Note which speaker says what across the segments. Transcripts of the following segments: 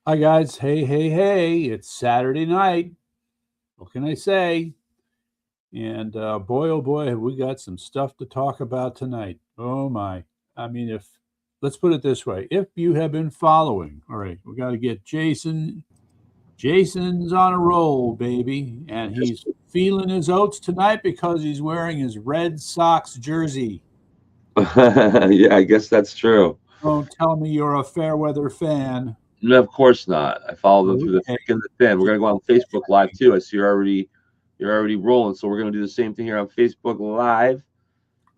Speaker 1: Hi, guys. Hey, hey, hey. It's Saturday night. What can I say? And boy, oh boy, have we got some stuff to talk about tonight. Oh, my. I mean, let's put it this way, if you have been following, all right, we got to get Jason. Jason's on a roll, baby. And
Speaker 2: Just
Speaker 1: he's feeling his oats tonight because he's wearing his Red Sox jersey.
Speaker 2: yeah, I guess that's true.
Speaker 1: Don't tell me you're a fair weather fan.
Speaker 2: No, of course not. I follow them through the
Speaker 1: Okay.
Speaker 2: thick and the thin. We're gonna go on Facebook Live too. I see you're already rolling, so we're gonna do the same thing here on Facebook Live.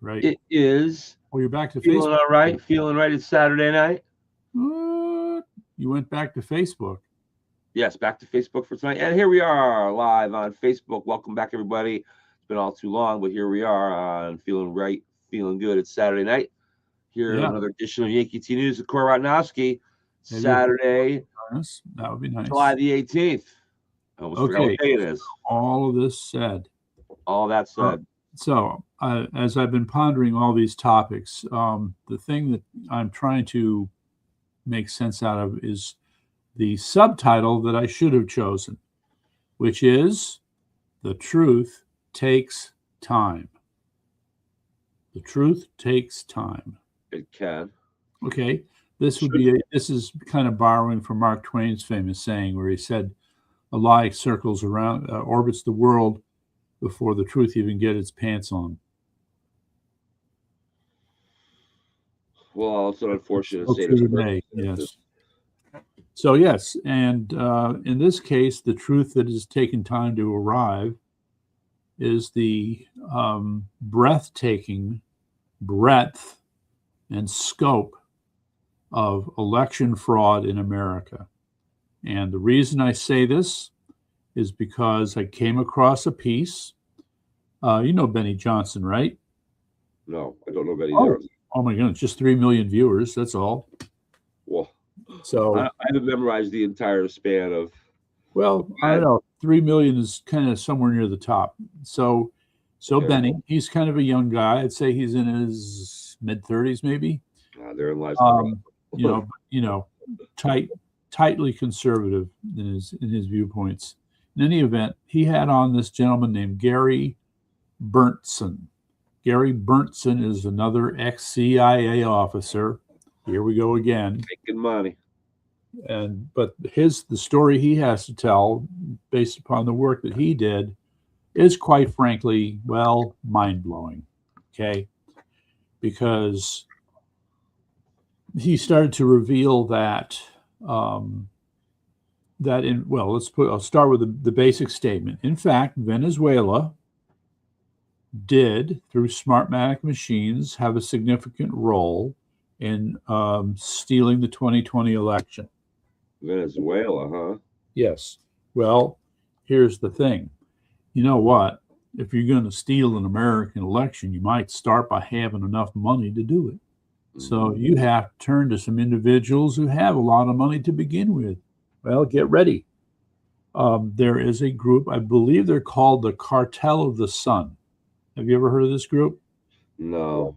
Speaker 1: Right.
Speaker 2: It is
Speaker 1: Well, you're back to
Speaker 2: feeling
Speaker 1: Facebook.
Speaker 2: all right, feeling right. It's Saturday night.
Speaker 1: What? You went back to Facebook.
Speaker 2: Yes, back to Facebook for tonight, and here we are live on Facebook. Welcome back, everybody. It's been all too long, but here we are on feeling right, feeling good. It's Saturday night. Here,
Speaker 1: Yeah.
Speaker 2: another edition of Yankee T News with Corey Rotnowski.
Speaker 1: Maybe a
Speaker 2: Saturday,
Speaker 1: bonus. That would be
Speaker 2: July
Speaker 1: nice.
Speaker 2: the 18th. I almost forgot what
Speaker 1: Okay.
Speaker 2: day it is.
Speaker 1: All of this said.
Speaker 2: All that
Speaker 1: Uh,
Speaker 2: said,
Speaker 1: as I've been pondering all these topics, the thing that I'm trying to make sense out of is the subtitle that I should have chosen, which is The Truth Takes Time. The truth takes time.
Speaker 2: it can.
Speaker 1: Okay.
Speaker 2: Should.
Speaker 1: This is kind of borrowing from Mark Twain's famous saying where he said, a lie circles around, orbits the world before the truth even gets its pants on.
Speaker 2: Well, it's an
Speaker 1: It's
Speaker 2: unfortunate
Speaker 1: still
Speaker 2: state of
Speaker 1: true today.
Speaker 2: circumstances.
Speaker 1: Yes. So yes, and in this case, the truth that has taken time to arrive is the breathtaking breadth and scope of election fraud in America. And the reason I say this is because I came across a piece. You know Benny Johnson, right?
Speaker 2: No, I don't know of any
Speaker 1: Oh,
Speaker 2: Johnson.
Speaker 1: oh my goodness, just 3 million viewers. That's all.
Speaker 2: Well, I
Speaker 1: So,
Speaker 2: haven't memorized the entire span of.
Speaker 1: well, I don't
Speaker 2: Ad.
Speaker 1: know. 3 million is kind of somewhere near the top. So
Speaker 2: Okay,
Speaker 1: Benny, he's kind of a young guy. I'd say he's in his mid 30s, maybe.
Speaker 2: therein lies the
Speaker 1: Um, you
Speaker 2: problem.
Speaker 1: know, you know, tight, tightly conservative in his viewpoints. In any event, he had on this gentleman named Gary Berntson. Gary Berntson is another ex-CIA officer. Here we go again.
Speaker 2: Making money.
Speaker 1: And but the story he has to tell, based upon the work that he did, is quite frankly, well, mind blowing. Okay, because he started to reveal that I'll start with the basic statement. In fact, Venezuela did, through Smartmatic machines, have a significant role in stealing the 2020 election.
Speaker 2: Venezuela, huh?
Speaker 1: Yes. Well, here's the thing. You know what? If you're going to steal an American election, you might start by having enough money to do it. So
Speaker 2: Mm.
Speaker 1: you have to turn to some individuals who have a lot of money to begin with. Well, get ready. There is a group, I believe they're called the Cartel of the Sun. Have you ever heard of this group?
Speaker 2: No,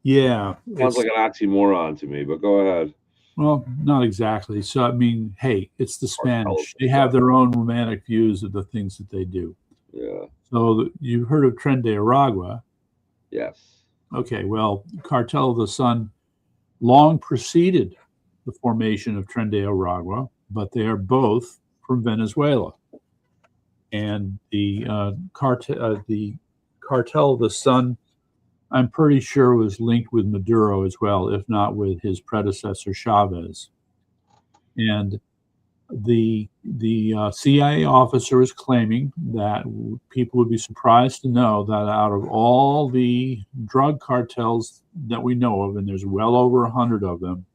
Speaker 1: Yeah,
Speaker 2: sounds
Speaker 1: it's
Speaker 2: like an oxymoron to me. But go ahead.
Speaker 1: well, not exactly. So, I mean, hey, it's the
Speaker 2: Cartel of
Speaker 1: Spanish.
Speaker 2: the
Speaker 1: They have
Speaker 2: Sun.
Speaker 1: their own romantic views of the things that they do.
Speaker 2: Yeah.
Speaker 1: So, you've heard of Tren de Aragua.
Speaker 2: Yes.
Speaker 1: Okay, well, Cartel of the Sun long preceded the formation of Tren de Aragua, but they are both from Venezuela. And the Cartel of the Sun, I'm pretty sure, was linked with Maduro as well, if not with his predecessor Chavez. And the CIA officer is claiming that people would be surprised to know that out of all the drug cartels that we know of, and there's well over 100 of them,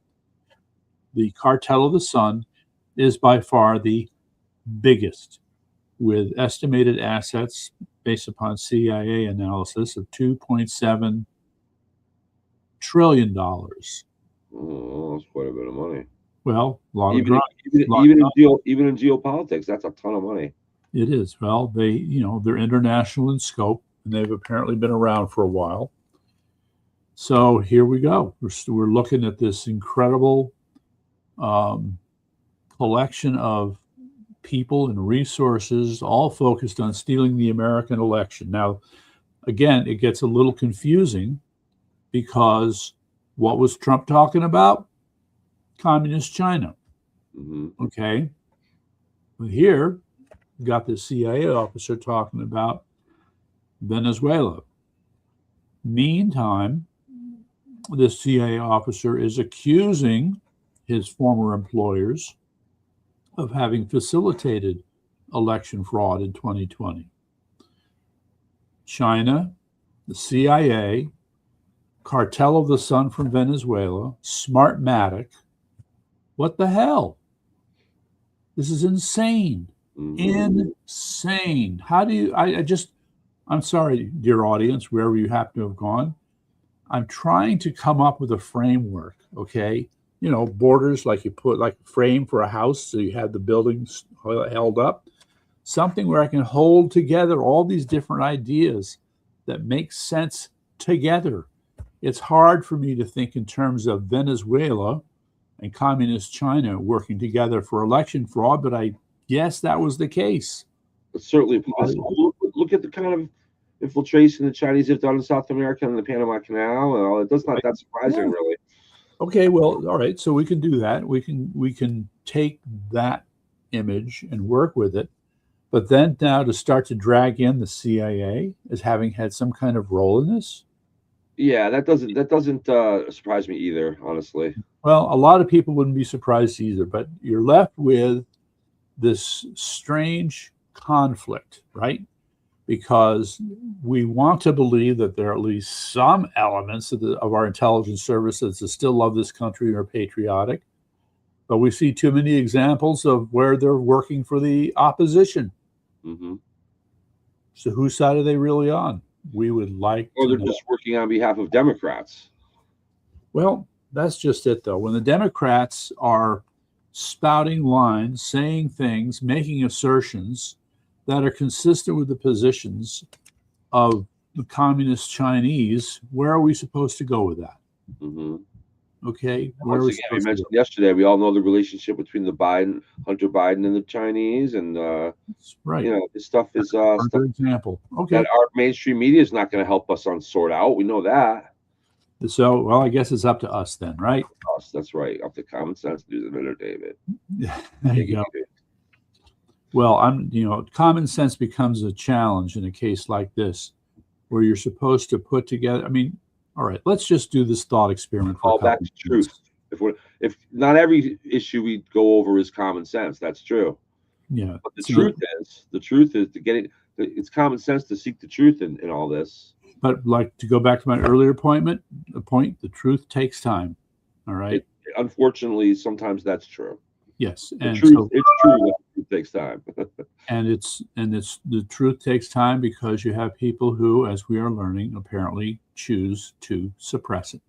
Speaker 1: the Cartel of the Sun is by far the biggest, with estimated assets based upon CIA analysis of $2.7 trillion.
Speaker 2: Oh, that's quite a bit of money.
Speaker 1: Well, a lot of
Speaker 2: Even
Speaker 1: drugs.
Speaker 2: even
Speaker 1: A lot
Speaker 2: even
Speaker 1: of
Speaker 2: in geopolitics, that's a ton of money.
Speaker 1: It is. Well, they're international in scope, and they've apparently been around for a while. So here we go. We're looking at this incredible um, collection of people and resources all focused on stealing the American election. Now, again, it gets a little confusing because what was Trump talking about? Communist China.
Speaker 2: Mm-hmm.
Speaker 1: Okay. But here, you got the CIA officer talking about Venezuela. Meantime, the CIA officer is accusing his former employers of having facilitated election fraud in 2020. China, the CIA, Cartel of the Sun from Venezuela, Smartmatic. What the hell? This is insane.
Speaker 2: Mm-hmm.
Speaker 1: Insane. How do you, I'm sorry, dear audience, wherever you happen to have gone. I'm trying to come up with a framework, okay? You know, borders like you put like a frame for a house so you have the buildings held up. Something where I can hold together all these different ideas that make sense together. It's hard for me to think in terms of Venezuela and communist China working together for election fraud, but I guess that was the case.
Speaker 2: It's certainly possible. Look at the kind of infiltration the Chinese have done in South America and the Panama Canal and all. It does not that surprising, really.
Speaker 1: Okay, well, all right. So we can do that. We can take that image and work with it. But then now to start to drag in the CIA as having had some kind of role in this.
Speaker 2: Yeah, that doesn't surprise me either, honestly.
Speaker 1: Well, a lot of people wouldn't be surprised either, but you're left with this strange conflict, right? Because we want to believe that there are at least some elements of our intelligence services that still love this country and are patriotic. But we see too many examples of where they're working for the opposition.
Speaker 2: Mm-hmm.
Speaker 1: So whose side are they really on? We would like
Speaker 2: or
Speaker 1: to
Speaker 2: they're
Speaker 1: know.
Speaker 2: just working on behalf of Democrats.
Speaker 1: Well, that's just it, though. When the Democrats are spouting lines, saying things, making assertions that are consistent with the positions of the communist Chinese, where are we supposed to go with that?
Speaker 2: Mm-hmm.
Speaker 1: Okay.
Speaker 2: Once again, we mentioned yesterday, we all know the relationship between Hunter Biden and the Chinese, and
Speaker 1: right.
Speaker 2: You know, this stuff is
Speaker 1: for example. Okay.
Speaker 2: that our mainstream media is not going to help us sort out. We know that.
Speaker 1: So, well, I guess it's up to us then, right?
Speaker 2: Us, that's right. Up to common sense to do the minute, David.
Speaker 1: There you go. Well, common sense becomes a challenge in a case like this, where you're supposed to put together. I mean, all right, let's just do this thought experiment.
Speaker 2: All back to truth. If not every issue we go over is common sense, that's true.
Speaker 1: Yeah.
Speaker 2: But the truth is to get it. It's common sense to seek the truth in all this.
Speaker 1: But like to go back to my earlier point, the truth takes time. All right.
Speaker 2: Unfortunately, sometimes that's true.
Speaker 1: Yes,
Speaker 2: and it's true that it takes time.
Speaker 1: and the truth takes time because you have people who, as we are learning, apparently choose to suppress it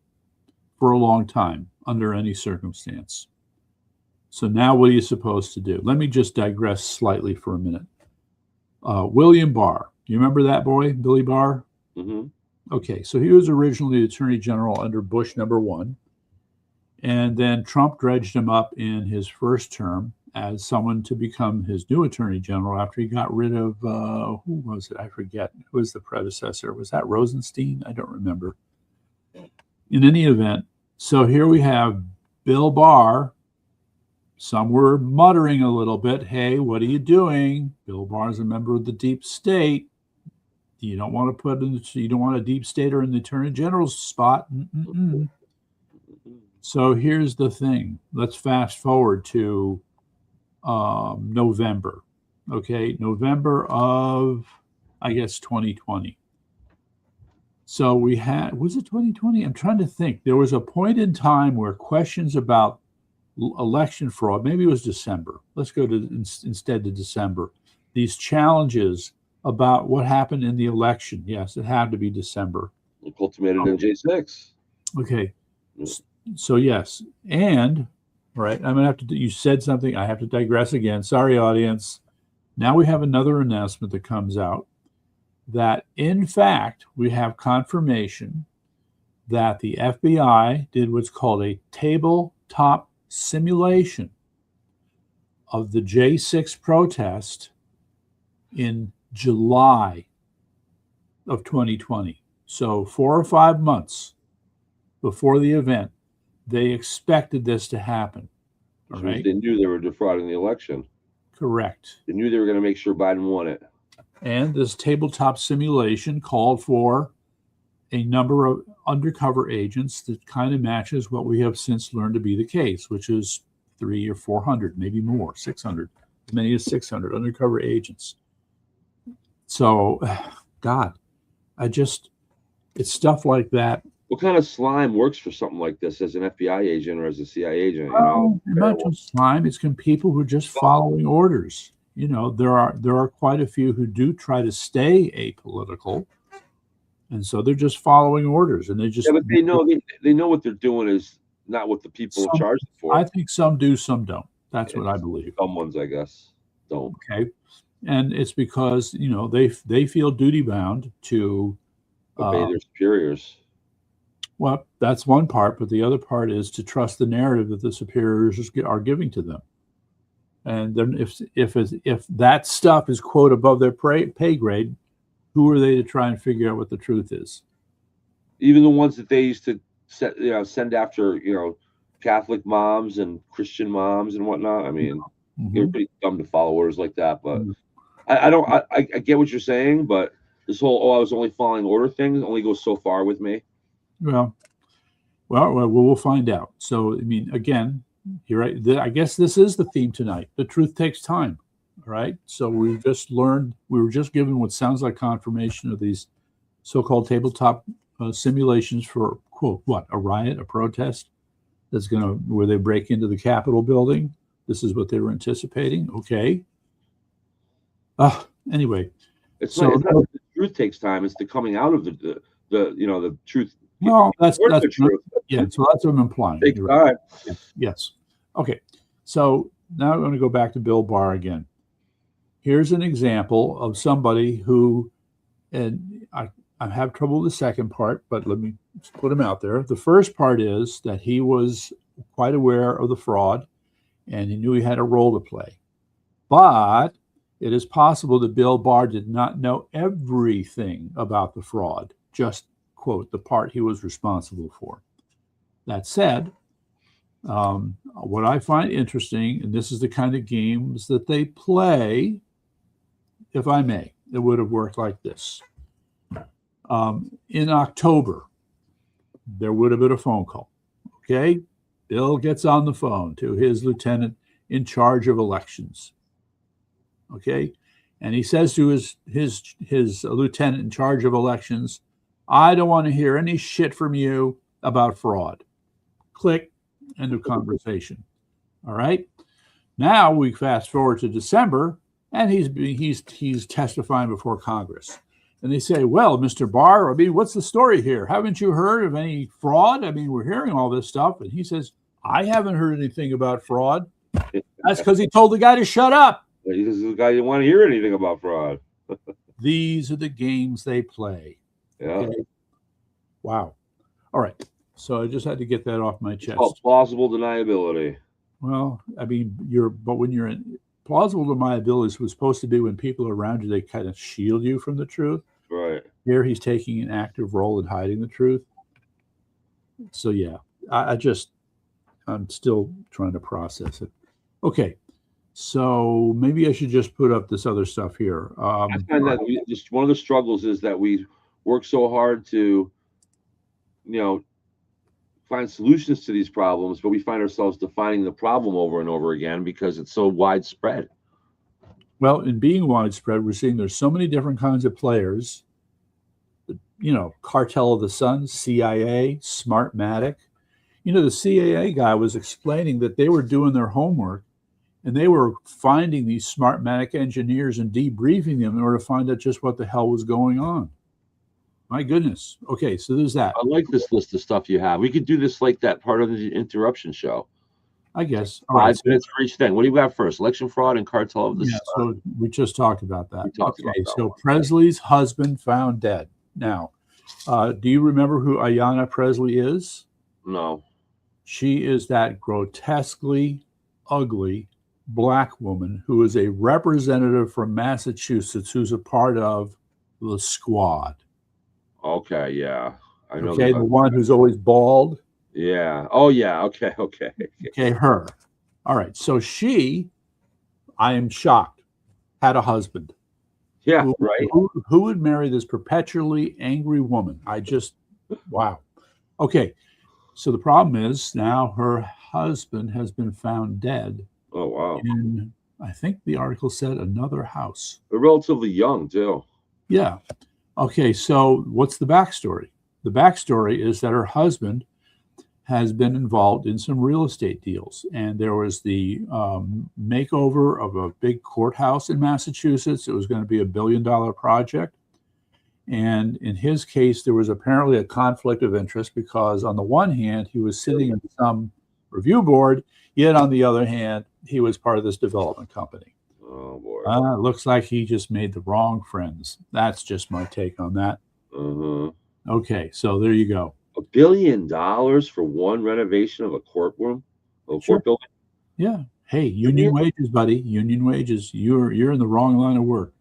Speaker 1: for a long time under any circumstance. So now what are you supposed to do? Let me just digress slightly for a minute. William Barr, do you remember that boy, Billy Barr?
Speaker 2: Mm-hmm.
Speaker 1: Okay, so he was originally the Attorney General under Bush #1. And then Trump dredged him up in his first term as someone to become his new Attorney General after he got rid of, who was it? I forget. Who was the predecessor? Was that Rosenstein? I don't remember. In any event, so here we have Bill Barr. Some were muttering a little bit, hey, what are you doing? Bill Barr is a member of the deep state. You don't want a deep stater in the Attorney General's spot. Mm-mm-mm. So here's the thing. Let's fast forward to November. Okay, November of, I guess, 2020. So we had, was it 2020? I'm trying to think. There was a point in time where questions about election fraud, maybe it was December. Let's go to instead to December. These challenges about what happened in the election. Yes, it had to be December.
Speaker 2: Culminated in J6.
Speaker 1: Okay. So yes, and right, I'm gonna have to. You said something. I have to digress again. Sorry, audience. Now we have another announcement that comes out that, in fact, we have confirmation that the FBI did what's called a tabletop simulation of the J6 protest in July of 2020. So 4 or 5 months before the event, they expected this to happen. All right.
Speaker 2: They knew they were defrauding the election.
Speaker 1: Correct.
Speaker 2: They knew they were going to make sure Biden won it.
Speaker 1: And this tabletop simulation called for a number of undercover agents that kind of matches what we have since learned to be the case, which is 300 or 400, maybe more, 600, as many as 600 undercover agents. So, God, it's stuff like that.
Speaker 2: What kind of slime works for something like this as an FBI agent or as a CIA agent?
Speaker 1: Not just slime. It's people who are just following orders. There are quite a few who do try to stay apolitical, and so they're just following orders, and they just.
Speaker 2: Yeah, but they know what they're doing is not what the people in charge for.
Speaker 1: I think some do, some don't. That's what I believe.
Speaker 2: Some ones, I guess, don't.
Speaker 1: Okay, and it's because they feel duty bound to
Speaker 2: obey their superiors.
Speaker 1: Well, that's one part, but the other part is to trust the narrative that the superiors are giving to them. And then if that stuff is, quote, above their pay grade, who are they to try and figure out what the truth is?
Speaker 2: Even the ones that they used to send after, Catholic moms and Christian moms and whatnot. I mean, they're pretty dumb to follow orders like that. But I get what you're saying, but this whole, I was only following order thing only goes so far with me.
Speaker 1: Well, we'll find out. So, I mean, again, you're right. I guess this is the theme tonight. The truth takes time. All right. So we were just given what sounds like confirmation of these so-called tabletop simulations for, quote, what, a riot, a protest where they break into the Capitol building. This is what they were anticipating. Okay. Anyway.
Speaker 2: It's not the truth takes time. It's the coming out of the truth.
Speaker 1: Well, that's the truth. Yeah, so that's what I'm implying.
Speaker 2: Take time.
Speaker 1: Yes. Okay. So now I'm going to go back to Bill Barr again. Here's an example of somebody who, and I have trouble with the second part, but let me put him out there. The first part is that he was quite aware of the fraud, and he knew he had a role to play. But it is possible that Bill Barr did not know everything about the fraud, just, quote, the part he was responsible for. That said, what I find interesting, and this is the kind of games that they play, if I may, it would have worked like this. In October, there would have been a phone call. Okay, Bill gets on the phone to his lieutenant in charge of elections. Okay, and he says to his lieutenant in charge of elections, I don't want to hear any shit from you about fraud. Click, end of conversation. All right. Now we fast forward to December, and he's testifying before Congress. And they say, well, Mr. Barr, I mean, what's the story here? Haven't you heard of any fraud? I mean, we're hearing all this stuff. And he says, I haven't heard anything about fraud. That's because he told the guy to shut up.
Speaker 2: This is the guy didn't want to hear anything about fraud.
Speaker 1: These are the games they play.
Speaker 2: Yeah.
Speaker 1: Okay? Wow. All right. So I just had to get that off my chest.
Speaker 2: It's called plausible deniability.
Speaker 1: Well, I mean, when you're in plausible deniability was supposed to be when people around you, they kind of shield you from the truth.
Speaker 2: Right.
Speaker 1: Here he's taking an active role in hiding the truth. So yeah, I'm still trying to process it. Okay. So maybe I should just put up this other stuff here.
Speaker 2: I find that just one of the struggles is that we work so hard to, find solutions to these problems, but we find ourselves defining the problem over and over again because it's so widespread.
Speaker 1: Well, in being widespread, we're seeing there's so many different kinds of players. Cartel of the Sun, CIA, Smartmatic. The CIA guy was explaining that they were doing their homework and they were finding these Smartmatic engineers and debriefing them in order to find out just what the hell was going on. My goodness. Okay, so there's that.
Speaker 2: I like this list of stuff you have. We could do this like that part of the interruption show.
Speaker 1: I guess.
Speaker 2: All right, 5 minutes for each thing. What do you got first? Election fraud and Cartel of the Sun.
Speaker 1: So we just talked about that. So Presley's husband found dead. Now, do you remember who Ayanna Presley is?
Speaker 2: No.
Speaker 1: She is that grotesquely ugly black woman who is a representative from Massachusetts who's a part of the squad.
Speaker 2: Okay, yeah. I know
Speaker 1: Okay, the one who's always bald.
Speaker 2: Yeah. Oh, yeah. Okay.
Speaker 1: Okay, her. All right. So she, I am shocked, had a husband.
Speaker 2: Yeah, right.
Speaker 1: Who would marry this perpetually angry woman? Wow. Okay. So the problem is now her husband has been found dead
Speaker 2: Oh, wow.
Speaker 1: in, I think the article said, another house.
Speaker 2: They're relatively young, too.
Speaker 1: Yeah. Okay. So what's the backstory? The backstory is that her husband has been involved in some real estate deals. And there was the makeover of a big courthouse in Massachusetts. It was going to be $1 billion project. And in his case, there was apparently a conflict of interest because, on the one hand, he was sitting in some review board, yet on the other hand, he was part of this development company.
Speaker 2: Oh, boy.
Speaker 1: Looks like he just made the wrong friends. That's just my take on that. Okay, so there you go.
Speaker 2: $1 billion for one renovation of a courtroom, court building.
Speaker 1: Yeah. Hey, union wages, buddy. Union wages. You're in the wrong line of work.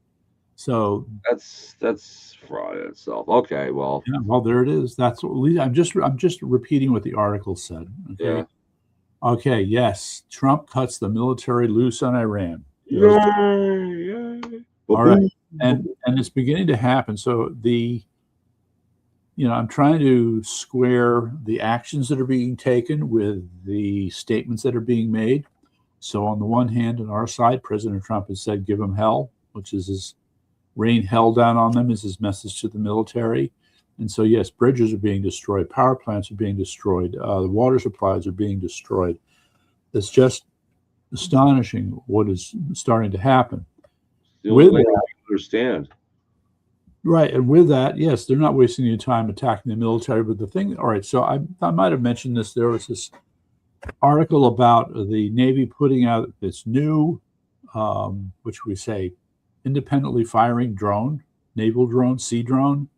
Speaker 1: So
Speaker 2: that's fraud in itself. Okay, well.
Speaker 1: Yeah, well, there it is. That's what I'm just repeating what the article said. Okay.
Speaker 2: Yeah.
Speaker 1: Okay. Yes, Trump cuts the military loose on Iran.
Speaker 2: Yeah.
Speaker 1: All right, and it's beginning to happen. So I'm trying to square the actions that are being taken with the statements that are being made. So on the one hand, on our side, President Trump has said, give them hell, which is his rain hell down on them is his message to the military. And so, yes, bridges are being destroyed. Power plants are being destroyed. The water supplies are being destroyed. It's just astonishing what is starting to happen.
Speaker 2: The only way I understand.
Speaker 1: Right. And with that, yes, they're not wasting any time attacking the military. But the thing, all right, so I might have mentioned this. There was this article about the Navy putting out this new, which we say, independently firing drone, naval drone, sea drone,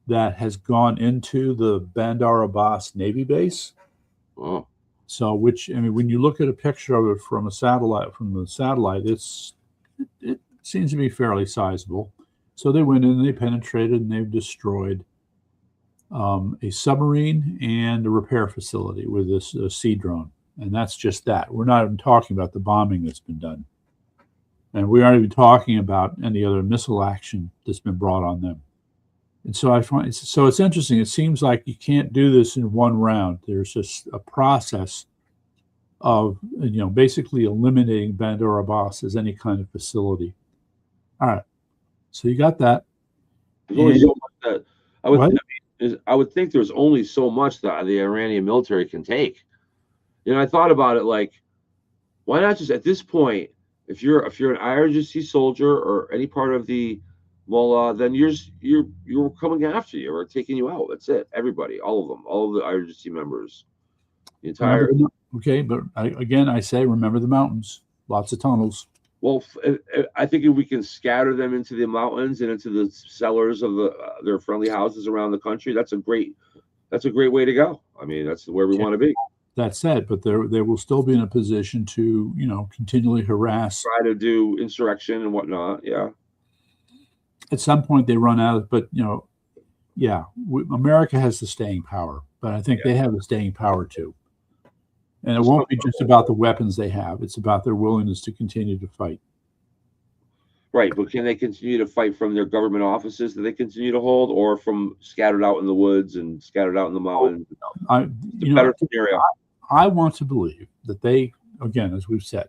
Speaker 1: that has gone into the Bandar Abbas Navy base.
Speaker 2: Oh.
Speaker 1: So, when you look at a picture of it from the satellite, it seems to be fairly sizable. So they went in, they penetrated, and they've destroyed a submarine and a repair facility with this sea drone. And that's just that. We're not even talking about the bombing that's been done. And we aren't even talking about any other missile action that's been brought on them. And so it's interesting. It seems like you can't do this in one round. There's just a process of, basically eliminating Bandar Abbas as any kind of facility. All right. So you got that.
Speaker 2: There's only so much that I would think there's only so much that the Iranian military can take. I thought about it, like, why not just at this point, if you're an IRGC soldier or any part of the mullah, then you're coming after you or taking you out. That's it. Everybody, all of them, all of the IRGC members, the entire.
Speaker 1: Okay, but I say, remember the mountains. Lots of tunnels.
Speaker 2: Well, I think if we can scatter them into the mountains and into the cellars of their friendly houses around the country, that's a great way to go. I mean, that's where we want to be.
Speaker 1: That said, but they will still be in a position to, continually harass.
Speaker 2: Try to do insurrection and whatnot. Yeah.
Speaker 1: At some point they run out, but America has the staying power, but I think they have the staying power too. And it won't be just about the weapons they have. It's about their willingness to continue to fight.
Speaker 2: Right, but can they continue to fight from their government offices that they continue to hold, or from scattered out in the woods and scattered out in the mountains? Better scenario.
Speaker 1: I want to believe that they, again, as we've said,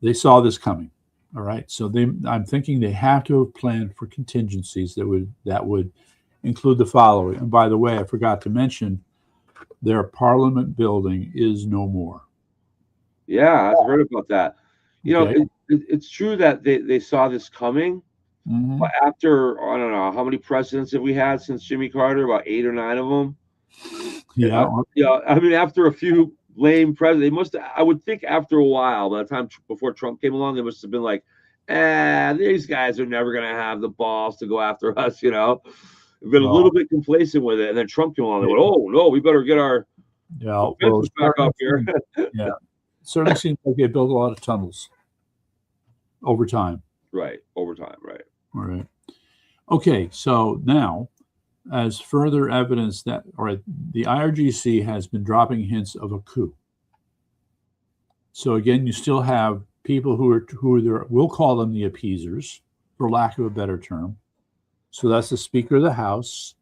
Speaker 1: they saw this coming. All right, so I'm thinking they have to have planned for contingencies that would include the following. And by the way, I forgot to mention, their Parliament building is no more.
Speaker 2: Yeah, I've heard about that. It's true that they saw this coming, but after, I don't know, how many presidents have we had since Jimmy Carter? About 8 or 9 of them.
Speaker 1: Yeah.
Speaker 2: I mean, after a few lame presidents, I would think after a while, by the time before Trump came along, they must have been like, these guys are never going to have the balls to go after us, We've been a little bit complacent with it. And then Trump came along and went, oh, no, we better get our defenses back up here.
Speaker 1: Yeah. certainly seems like they built a lot of tunnels over time.
Speaker 2: Right. Over time. Right.
Speaker 1: All right. Okay. So now, as further evidence that, all right, the IRGC has been dropping hints of a coup. So again, you still have people who are there. We'll call them the appeasers, for lack of a better term. So that's the Speaker of the House.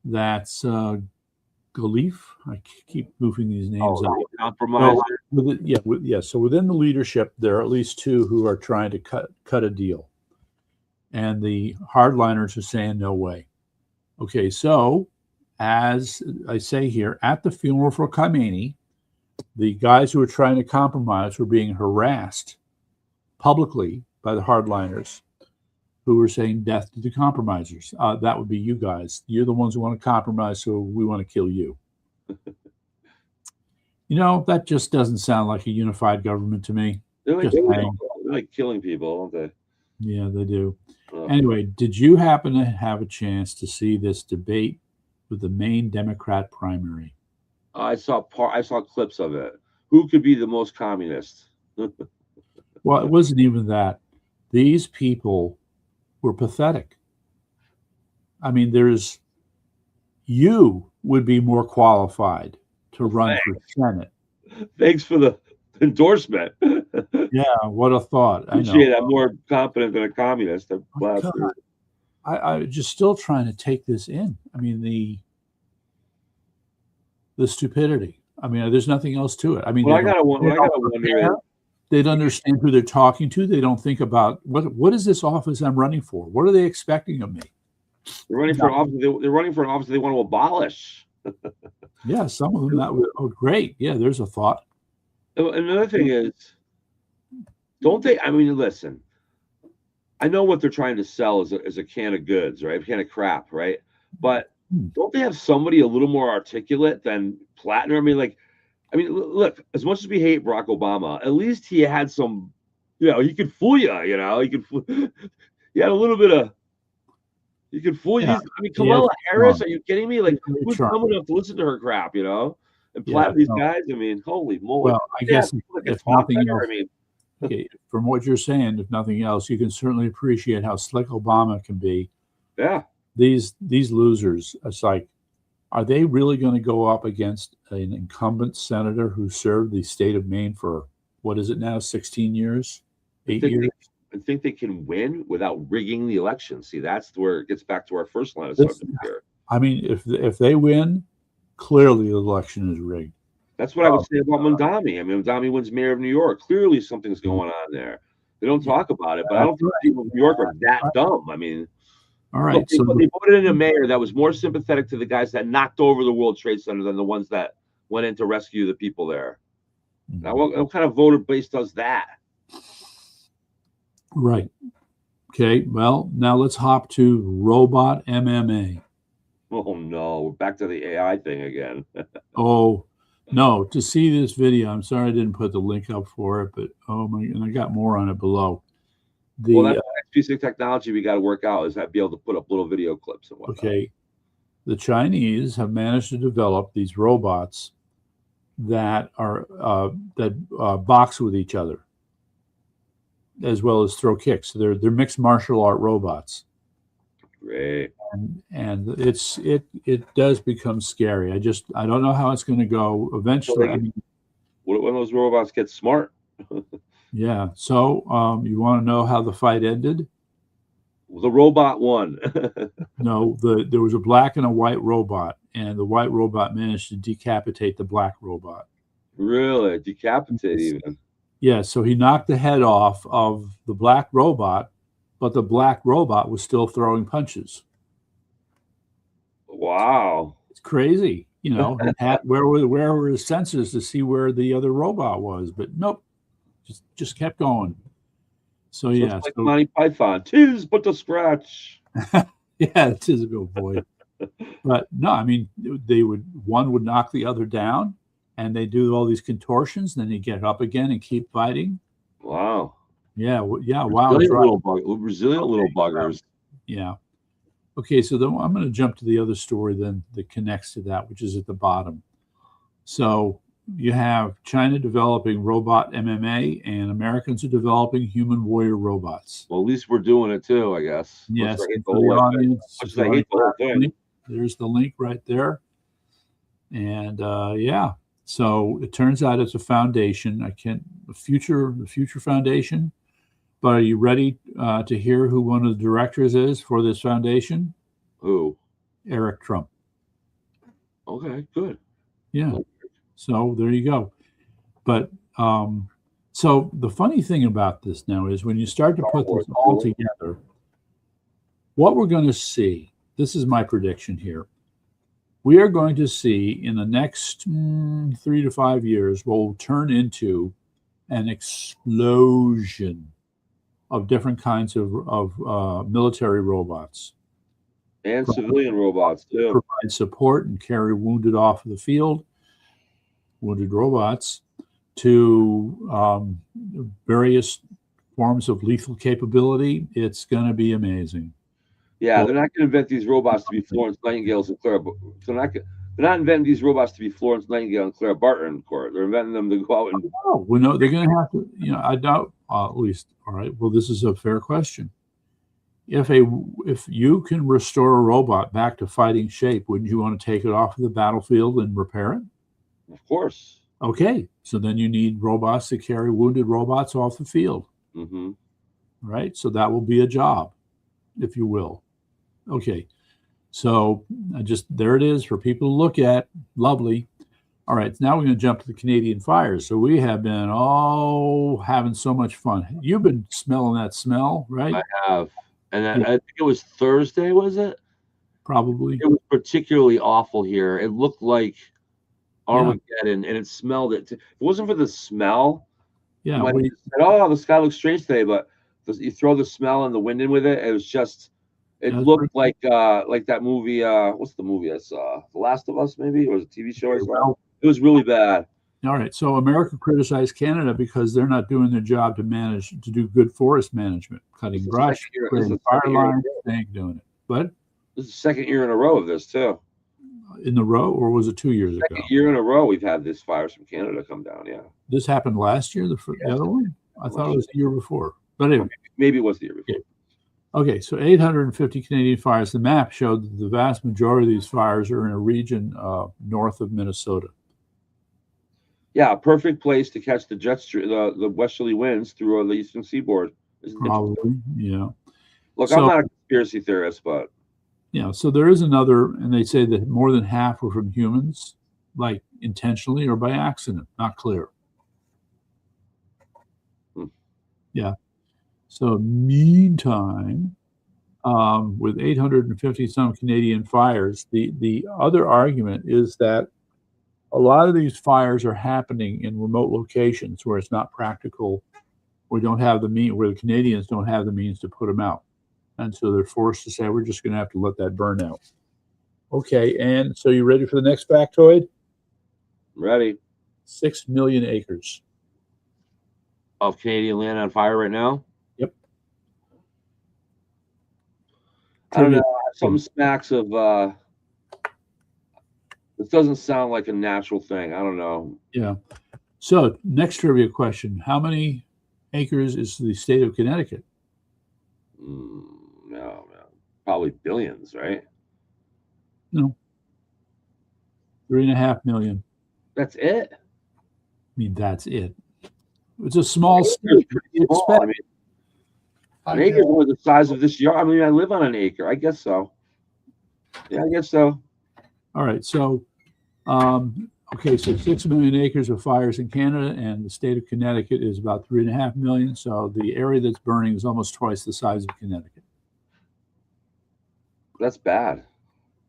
Speaker 1: That's Galif. I keep moving these names out.
Speaker 2: Compromise.
Speaker 1: So within the leadership, there are at least two who are trying to cut a deal, and the hardliners are saying no way. Okay, so as I say here, at the funeral for Khamenei, the guys who were trying to compromise were being harassed publicly by the hardliners, who were saying death to the compromisers. That would be you guys. You're the ones who want to compromise, so we want to kill you. That just doesn't sound like a unified government to me.
Speaker 2: They're like killing people, don't they?
Speaker 1: Yeah, they do. Anyway, did you happen to have a chance to see this debate with the Maine Democrat primary?
Speaker 2: I saw clips of it. Who could be the most communist?
Speaker 1: Well, it wasn't even that. These people were pathetic. I mean, you would be more qualified to run for Senate.
Speaker 2: Thanks for the endorsement.
Speaker 1: Yeah, what a thought.
Speaker 2: Appreciate it. I'm more competent than a communist.
Speaker 1: I'm just still trying to take this in. I mean, the stupidity. I mean, there's nothing else to it. I mean,
Speaker 2: I gotta wonder.
Speaker 1: They'd understand who they're talking to. They don't think about what is this office I'm running for? What are they expecting of me?
Speaker 2: They're running for an office. They're running for an office they want to abolish.
Speaker 1: Yeah, some of them that would. Oh, great. Yeah, there's a thought.
Speaker 2: Another thing is, don't they? I mean, listen. I know what they're trying to sell is a can of goods, right? A can of crap, right? But don't they have somebody a little more articulate than Plattner? I mean, look. As much as we hate Barack Obama, at least he had some. He could fool you. He had a little bit of. He could fool you. I mean, Kamala Harris. Are you kidding me? Like, who's dumb enough to listen to her crap? And Platt these guys. I mean, holy moly.
Speaker 1: Well, I guess if nothing else, from what you're saying, if nothing else, you can certainly appreciate how slick Obama can be.
Speaker 2: Yeah.
Speaker 1: These losers, it's like, are they really going to go up against an incumbent senator who served the state of Maine for, what is it now, 16 years? 8 years?
Speaker 2: I think they can win without rigging the election. See, that's where it gets back to our first line of subject here.
Speaker 1: I mean, if they win, clearly the election is rigged.
Speaker 2: That's what I would say about Mondami. I mean, Mondami wins mayor of New York. Clearly something's going on there. They don't talk about it, but I don't think people in New York are that dumb. I mean,
Speaker 1: all right.
Speaker 2: So they voted in a mayor that was more sympathetic to the guys that knocked over the World Trade Center than the ones that went in to rescue the people there. Now, what kind of voter base does that?
Speaker 1: Right. Okay. Well, now let's hop to robot MMA.
Speaker 2: Oh no, we're back to the AI thing again.
Speaker 1: Oh no, to see this video, I'm sorry I didn't put the link up for it, but and I got more on it below.
Speaker 2: That's the next piece of technology we got to work out, is that be able to put up little video clips and whatnot.
Speaker 1: Okay. The Chinese have managed to develop these robots that are box with each other, as well as throw kicks. They're mixed martial art robots.
Speaker 2: Great.
Speaker 1: And it does become scary. I don't know how it's going to go eventually.
Speaker 2: When those robots get smart.
Speaker 1: Yeah. So you want to know how the fight ended?
Speaker 2: The robot won.
Speaker 1: No, there was a black and a white robot, and the white robot managed to decapitate the black robot.
Speaker 2: Really? Decapitate even?
Speaker 1: Yeah, so he knocked the head off of the black robot, but the black robot was still throwing punches.
Speaker 2: Wow.
Speaker 1: It's crazy. Where were his sensors to see where the other robot was? But nope, just kept going. So yeah.
Speaker 2: It's like Monty Python. 'Tis but a scratch.
Speaker 1: Yeah, it is a good boy. But no, I mean, one would knock the other down, and they do all these contortions, then they get up again and keep fighting.
Speaker 2: Wow.
Speaker 1: Yeah. Wow.
Speaker 2: Resilient little buggers.
Speaker 1: Yeah. Okay, so then I'm going to jump to the other story then that connects to that, which is at the bottom. So you have China developing robot MMA, and Americans are developing human warrior robots.
Speaker 2: Well, at least we're doing it too, I guess.
Speaker 1: Yes,
Speaker 2: I hate
Speaker 1: for the audience,
Speaker 2: much as I hate the whole thing.
Speaker 1: There's the link right there. And yeah, so it turns out it's a foundation. The future foundation. But are you ready to hear who one of the directors is for this foundation?
Speaker 2: Who?
Speaker 1: Eric Trump.
Speaker 2: Okay, good.
Speaker 1: Yeah. So there you go. But so the funny thing about this now is when you start to put this all together, what we're going to see, this is my prediction here. We are going to see in the next 3 to 5 years what will turn into an explosion of different kinds of military robots.
Speaker 2: And civilian robots, too.
Speaker 1: Provide support and carry wounded off of the field, wounded robots, to various forms of lethal capability. It's going to be amazing.
Speaker 2: Yeah, they're not going to invent these robots to be Florence Nightingales and Clara. They're not inventing these robots to be Florence Nightingale and Clara Barton. They're inventing them to go out and.
Speaker 1: Oh, well, no, they're going to have to. I doubt. At least, all right. Well, this is a fair question. If you can restore a robot back to fighting shape, wouldn't you want to take it off of the battlefield and repair it?
Speaker 2: Of course.
Speaker 1: Okay, so then you need robots to carry wounded robots off the field.
Speaker 2: Mm-hmm.
Speaker 1: Right? So that will be a job, if you will. Okay, so there it is for people to look at. Lovely. All right, now we're going to jump to the Canadian fires. So we have been having so much fun. You've been smelling that smell, right?
Speaker 2: I have. And I think it was Thursday, was it?
Speaker 1: Probably.
Speaker 2: It was particularly awful here. It looked like Armageddon, and it smelled it. If it wasn't for the smell,
Speaker 1: yeah,
Speaker 2: you might have said, "Oh, the sky looks strange today." But you throw the smell and the wind in with it, it was just. It looked like that movie. What's the movie I saw? The Last of Us, maybe, or was it a TV show I saw? It was really bad.
Speaker 1: All right, so America criticized Canada because they're not doing their job to do good forest management, cutting brush, clearing fire lines. They ain't doing it. But
Speaker 2: this is the second year in a row of this too.
Speaker 1: In the row, or was it 2 years ago?
Speaker 2: Second year in a row we've had this fires from Canada come down. Yeah.
Speaker 1: This happened last year. The other one, I thought it was the year before. But anyway,
Speaker 2: maybe it was the year before.
Speaker 1: Okay, so 850 Canadian fires. The map showed that the vast majority of these fires are in a region north of Minnesota.
Speaker 2: Yeah, a perfect place to catch the the westerly winds through the eastern seaboard.
Speaker 1: Probably, yeah.
Speaker 2: Look, I'm not a conspiracy theorist, but
Speaker 1: yeah. So there is another, and they say that more than half were from humans, like intentionally or by accident. Not clear. Yeah. So meantime, with 850 some Canadian fires, the other argument is that a lot of these fires are happening in remote locations where it's not practical. We don't have where the Canadians don't have the means to put them out. And so they're forced to say, we're just going to have to let that burn out. Okay, and so you ready for the next factoid?
Speaker 2: Ready.
Speaker 1: 6 million acres
Speaker 2: of Canadian land on fire right now?
Speaker 1: Yep.
Speaker 2: I don't know. Something smacks of this doesn't sound like a natural thing. I don't know.
Speaker 1: Yeah. So next trivia question. How many acres is the state of Connecticut?
Speaker 2: No. Probably billions, right?
Speaker 1: No. 3.5 million.
Speaker 2: That's it?
Speaker 1: I mean, that's it. It's a small state.
Speaker 2: Small. I mean, an acre was the size of this yard. I mean, I live on an acre. I guess so. Yeah, I guess so.
Speaker 1: All right. So, okay. So 6 million acres of fires in Canada, and the state of Connecticut is about 3.5 million. So the area that's burning is almost twice the size of Connecticut.
Speaker 2: That's bad.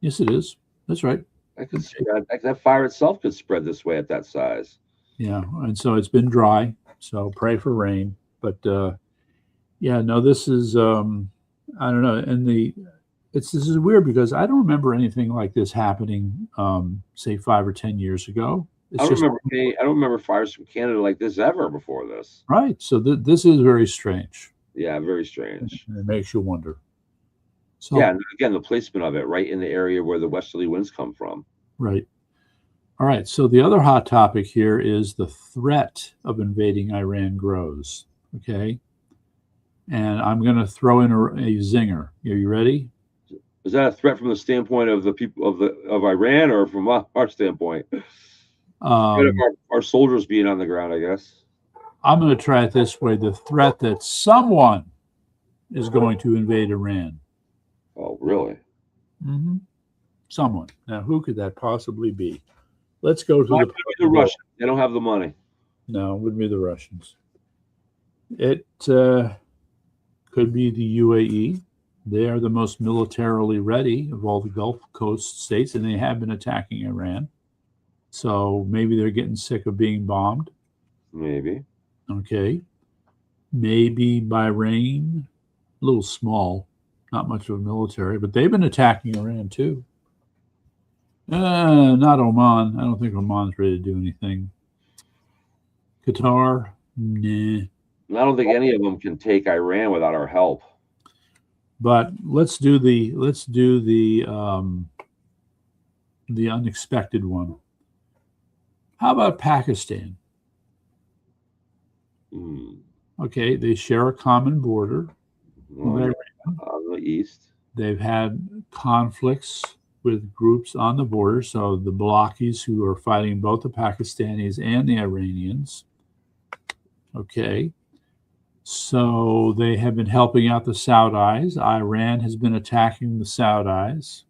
Speaker 1: Yes, it is. That's right.
Speaker 2: That could spread. That fire itself could spread this way at that size.
Speaker 1: Yeah, and so it's been dry. So pray for rain. But yeah, no, this is I don't know. And this is weird because I don't remember anything like this happening, say 5 or 10 years ago.
Speaker 2: I don't remember fires from Canada like this ever before this.
Speaker 1: Right. So this is very strange.
Speaker 2: Yeah, very strange.
Speaker 1: And it makes you wonder. So,
Speaker 2: yeah, and again, the placement of it right in the area where the westerly winds come from.
Speaker 1: Right. All right. So the other hot topic here is the threat of invading Iran grows. Okay. And I'm going to throw in a zinger. Are you ready?
Speaker 2: Is that a threat from the standpoint of the people of Iran, or from our standpoint? Our soldiers being on the ground, I guess.
Speaker 1: I'm going to try it this way: the threat that someone is going to invade Iran.
Speaker 2: Oh, really?
Speaker 1: Mm-hmm. Someone. Now, who could that possibly be? Let's go to
Speaker 2: the Russians. They don't have the money.
Speaker 1: No, it would be the Russians. It could be the UAE. They are the most militarily ready of all the Gulf Coast states, and they have been attacking Iran. So maybe they're getting sick of being bombed.
Speaker 2: Maybe.
Speaker 1: Okay. Maybe Bahrain, a little small, not much of a military, but they've been attacking Iran too. Not Oman. I don't think Oman's ready to do anything. Qatar, nah.
Speaker 2: I don't think any of them can take Iran without our help.
Speaker 1: But let's do the unexpected one. How about Pakistan? Okay, they share a common border with Iran.
Speaker 2: On the east.
Speaker 1: They've had conflicts with groups on the border, so the blockies who are fighting both the Pakistanis and the Iranians. Okay. So they have been helping out the Saudis. Iran has been attacking the Saudis.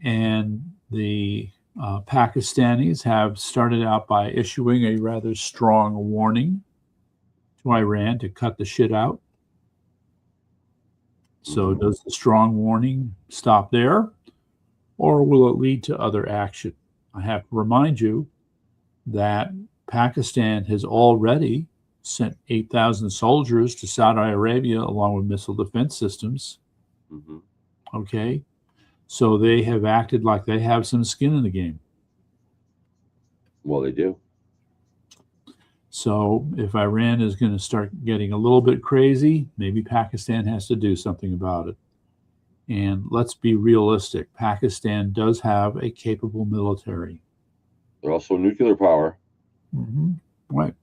Speaker 1: And the Pakistanis have started out by issuing a rather strong warning to Iran to cut the shit out. So does the strong warning stop there? Or will it lead to other action? I have to remind you that Pakistan has already sent 8,000 soldiers to Saudi Arabia along with missile defense systems. Okay. So they have acted like they have some skin in the game.
Speaker 2: Well, they do.
Speaker 1: So if Iran is going to start getting a little bit crazy, maybe Pakistan has to do something about it. And let's be realistic. Pakistan does have a capable military.
Speaker 2: They're also a nuclear power.
Speaker 1: Right.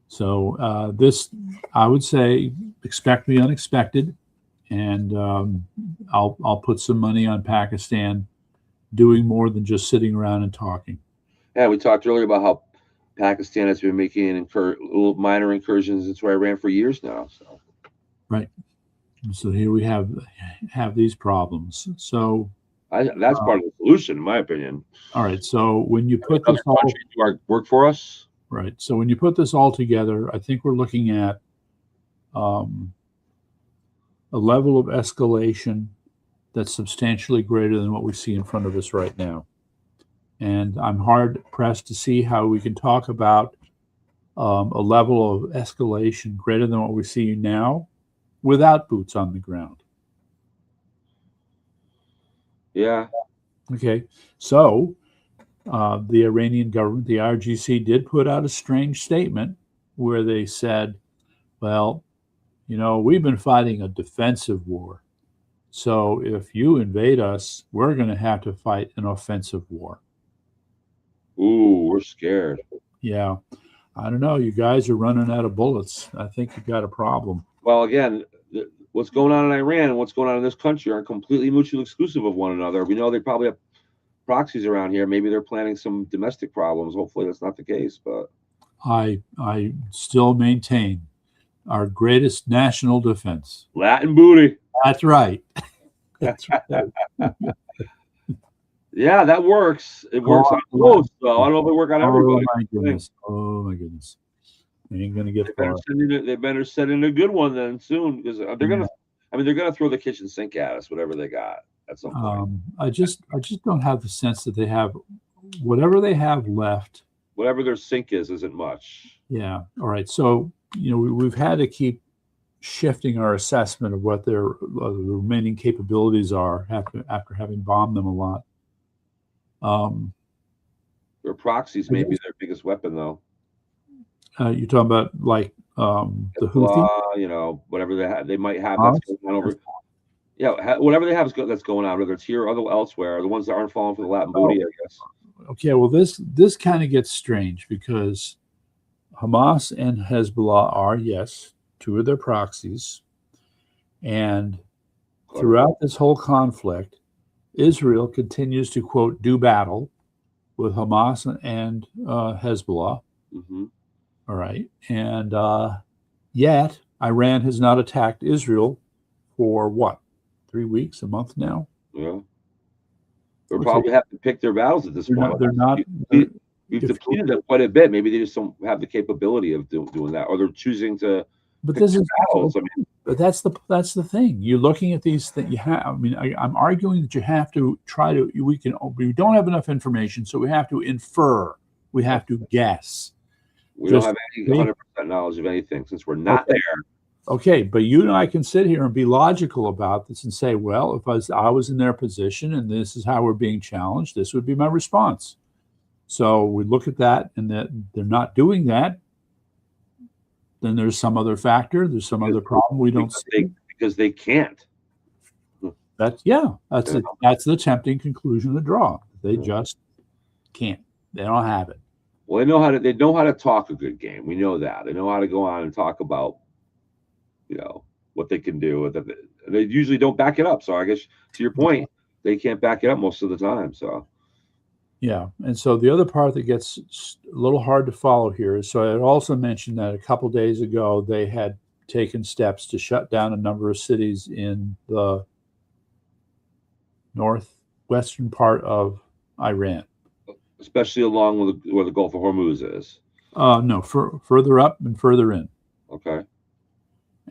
Speaker 1: So this, I would say, expect the unexpected. And I'll put some money on Pakistan doing more than just sitting around and talking.
Speaker 2: Yeah, we talked earlier about how Pakistan has been making little minor incursions into Iran for years now. So.
Speaker 1: Right. So here we have these problems. So
Speaker 2: that's part of the solution, in my opinion.
Speaker 1: All right. So when you put this all
Speaker 2: do our work for us,
Speaker 1: right. So when you put this all together, I think we're looking at a level of escalation that's substantially greater than what we see in front of us right now. And I'm hard pressed to see how we can talk about a level of escalation greater than what we see now without boots on the ground.
Speaker 2: Yeah.
Speaker 1: Okay. So the Iranian government, the IRGC, did put out a strange statement where they said, well, you know, we've been fighting a defensive war. So if you invade us, we're going to have to fight an offensive war.
Speaker 2: Ooh, we're scared.
Speaker 1: Yeah. I don't know. You guys are running out of bullets. I think you've got a problem.
Speaker 2: Well, again, what's going on in Iran and what's going on in this country are completely mutually exclusive of one another. We know they probably have proxies around here. Maybe they're planning some domestic problems. Hopefully that's not the case. But
Speaker 1: I still maintain our greatest national defense.
Speaker 2: Latin booty.
Speaker 1: That's right. That's right.
Speaker 2: Yeah, that works. It works on most, though. I don't know if it work on everybody.
Speaker 1: Oh my goodness! Oh my goodness! They ain't gonna get far.
Speaker 2: They better send in a good one then soon, because they're gonna. I mean, they're gonna throw the kitchen sink at us, whatever they got at some point.
Speaker 1: I just don't have the sense that they have whatever they have left.
Speaker 2: Whatever their sink isn't much.
Speaker 1: Yeah. All right. So we've had to keep shifting our assessment of what their the remaining capabilities are after having bombed them a lot.
Speaker 2: Their proxies may be their biggest weapon, though.
Speaker 1: You're talking about like the Houthi,
Speaker 2: whatever they might have. That's going on over. Yeah, whatever they have that's going on, whether it's here or elsewhere, the ones that aren't falling for the Latin booty, I guess.
Speaker 1: Okay, well, this kind of gets strange because Hamas and Hezbollah are, yes, two of their proxies. And throughout this whole conflict, Israel continues to, quote, do battle with Hamas and Hezbollah.
Speaker 2: Mm-hmm.
Speaker 1: All right. And yet, Iran has not attacked Israel for what, 3 weeks, a month now?
Speaker 2: Yeah. They'll probably have to pick their battles at this point.
Speaker 1: They're not.
Speaker 2: We've depleted them quite a bit. Maybe they just don't have the capability of doing that, or they're choosing to.
Speaker 1: But this is battles. But that's the thing. You're looking at these things. You have. I mean, I'm arguing that you have to try to. We don't have enough information, so we have to infer. We have to guess.
Speaker 2: We don't have any 100% knowledge of anything since we're not there.
Speaker 1: Okay, but you and I can sit here and be logical about this and say, well, if I was in their position and this is how we're being challenged, this would be my response. So we look at that, and that they're not doing that. Then there's some other factor. There's some other problem we don't see
Speaker 2: because they can't.
Speaker 1: That's the tempting conclusion to draw. They just can't. They don't have it.
Speaker 2: Well, they know how to talk a good game. We know that. They know how to go on and talk about, what they can do. They usually don't back it up. So I guess to your point, they can't back it up most of the time. So.
Speaker 1: Yeah. And so the other part that gets a little hard to follow here is, so I had also mentioned that a couple of days ago, they had taken steps to shut down a number of cities in the northwestern part of Iran.
Speaker 2: Especially along where the Gulf of Hormuz is.
Speaker 1: No, further up and further in.
Speaker 2: Okay.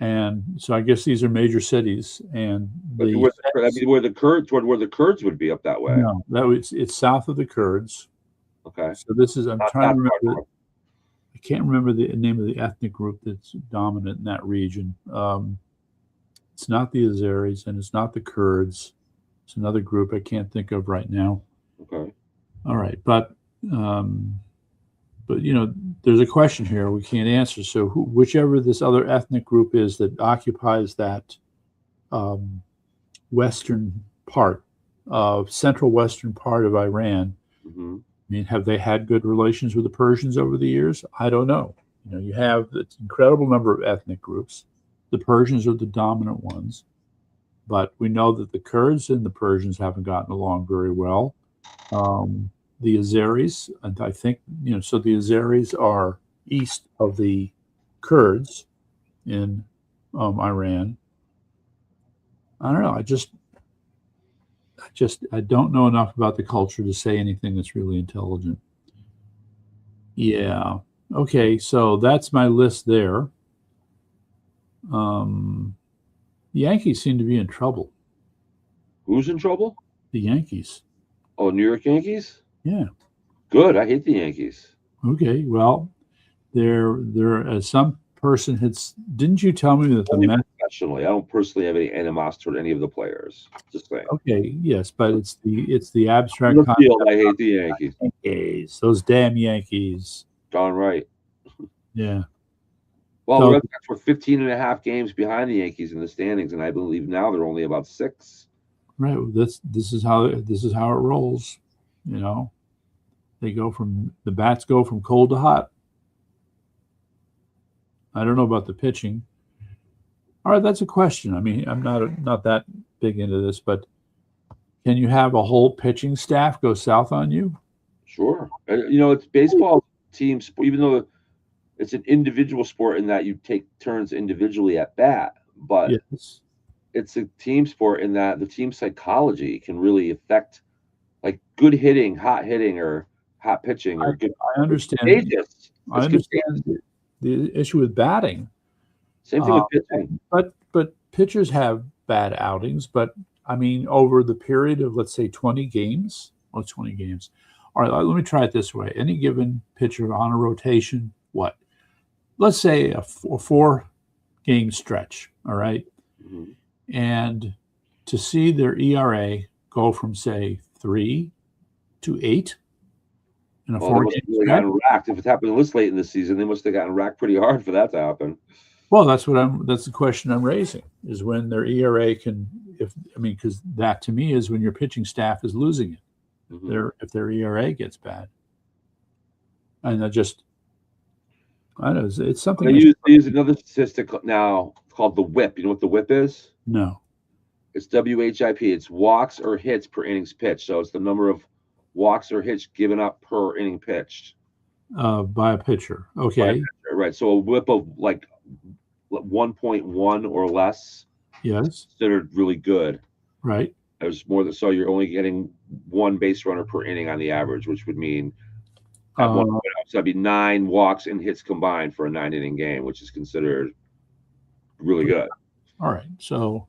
Speaker 1: And so I guess these are major cities, and
Speaker 2: where the Kurds would be up that way.
Speaker 1: No, it's south of the Kurds.
Speaker 2: Okay.
Speaker 1: So this is I'm trying to remember. I can't remember the name of the ethnic group that's dominant in that region. It's not the Azeris, and it's not the Kurds. It's another group I can't think of right now.
Speaker 2: Okay.
Speaker 1: All right, but there's a question here we can't answer. So whichever this other ethnic group is that occupies that western part central western part of Iran,
Speaker 2: mm-hmm.
Speaker 1: I mean, have they had good relations with the Persians over the years? I don't know. You have this incredible number of ethnic groups. The Persians are the dominant ones, but we know that the Kurds and the Persians haven't gotten along very well. The Azeris, and I think, so the Azeris are east of the Kurds in Iran. I don't know. I don't know enough about the culture to say anything that's really intelligent. Yeah. Okay. So that's my list there. The Yankees seem to be in trouble.
Speaker 2: Who's in trouble?
Speaker 1: The Yankees.
Speaker 2: Oh, New York Yankees?
Speaker 1: Yeah.
Speaker 2: Good. I hate the Yankees.
Speaker 1: Okay. Well, there some person didn't you tell me that the Mets?
Speaker 2: Professionally, I don't personally have any animosity toward any of the players. Just saying.
Speaker 1: Okay. Yes, but it's the abstract.
Speaker 2: On the field, I hate the
Speaker 1: Yankees. Those damn Yankees.
Speaker 2: Darn right.
Speaker 1: Yeah.
Speaker 2: Well, the Red Sox were 15 and a half games behind the Yankees in the standings, and I believe now they're only about 6.
Speaker 1: Right. This is how it rolls. The bats go from cold to hot. I don't know about the pitching. All right, that's a question. I mean, I'm not that big into this, but can you have a whole pitching staff go south on you?
Speaker 2: Sure. It's baseball team sport, even though it's an individual sport in that you take turns individually at bat, but
Speaker 1: yes.
Speaker 2: It's a team sport in that the team psychology can really affect, like, good hitting, hot hitting, or hot pitching, or good.
Speaker 1: I understand. I understand the issue with batting.
Speaker 2: Same thing with pitching.
Speaker 1: But pitchers have bad outings. But I mean, over the period of, let's say, 20 games. All right, let me try it this way. Any given pitcher on a rotation, let's say a 4-game stretch. All right.
Speaker 2: Mm-hmm.
Speaker 1: And to see their ERA go from, say, 3 to 8 in a 4-game
Speaker 2: stretch. Gotten racked. If it happened this late in the season, they must have gotten racked pretty hard for that to happen.
Speaker 1: Well, that's the question I'm raising, is when their ERA can because that to me is when your pitching staff is losing it. If their ERA gets bad, and I don't know, it's something.
Speaker 2: They use another statistic now called the WHIP. You know what the WHIP is?
Speaker 1: No.
Speaker 2: It's WHIP. It's walks or hits per innings pitched. So it's the number of walks or hits given up per inning pitched.
Speaker 1: By a pitcher. Okay.
Speaker 2: Right. So a WHIP of like 1.1 or less.
Speaker 1: Yes.
Speaker 2: Considered really good.
Speaker 1: Right.
Speaker 2: There's more than so you're only getting one base runner per inning on the average, which would mean at one point so that'd be 9 walks and hits combined for a 9-inning game, which is considered really good.
Speaker 1: All right. So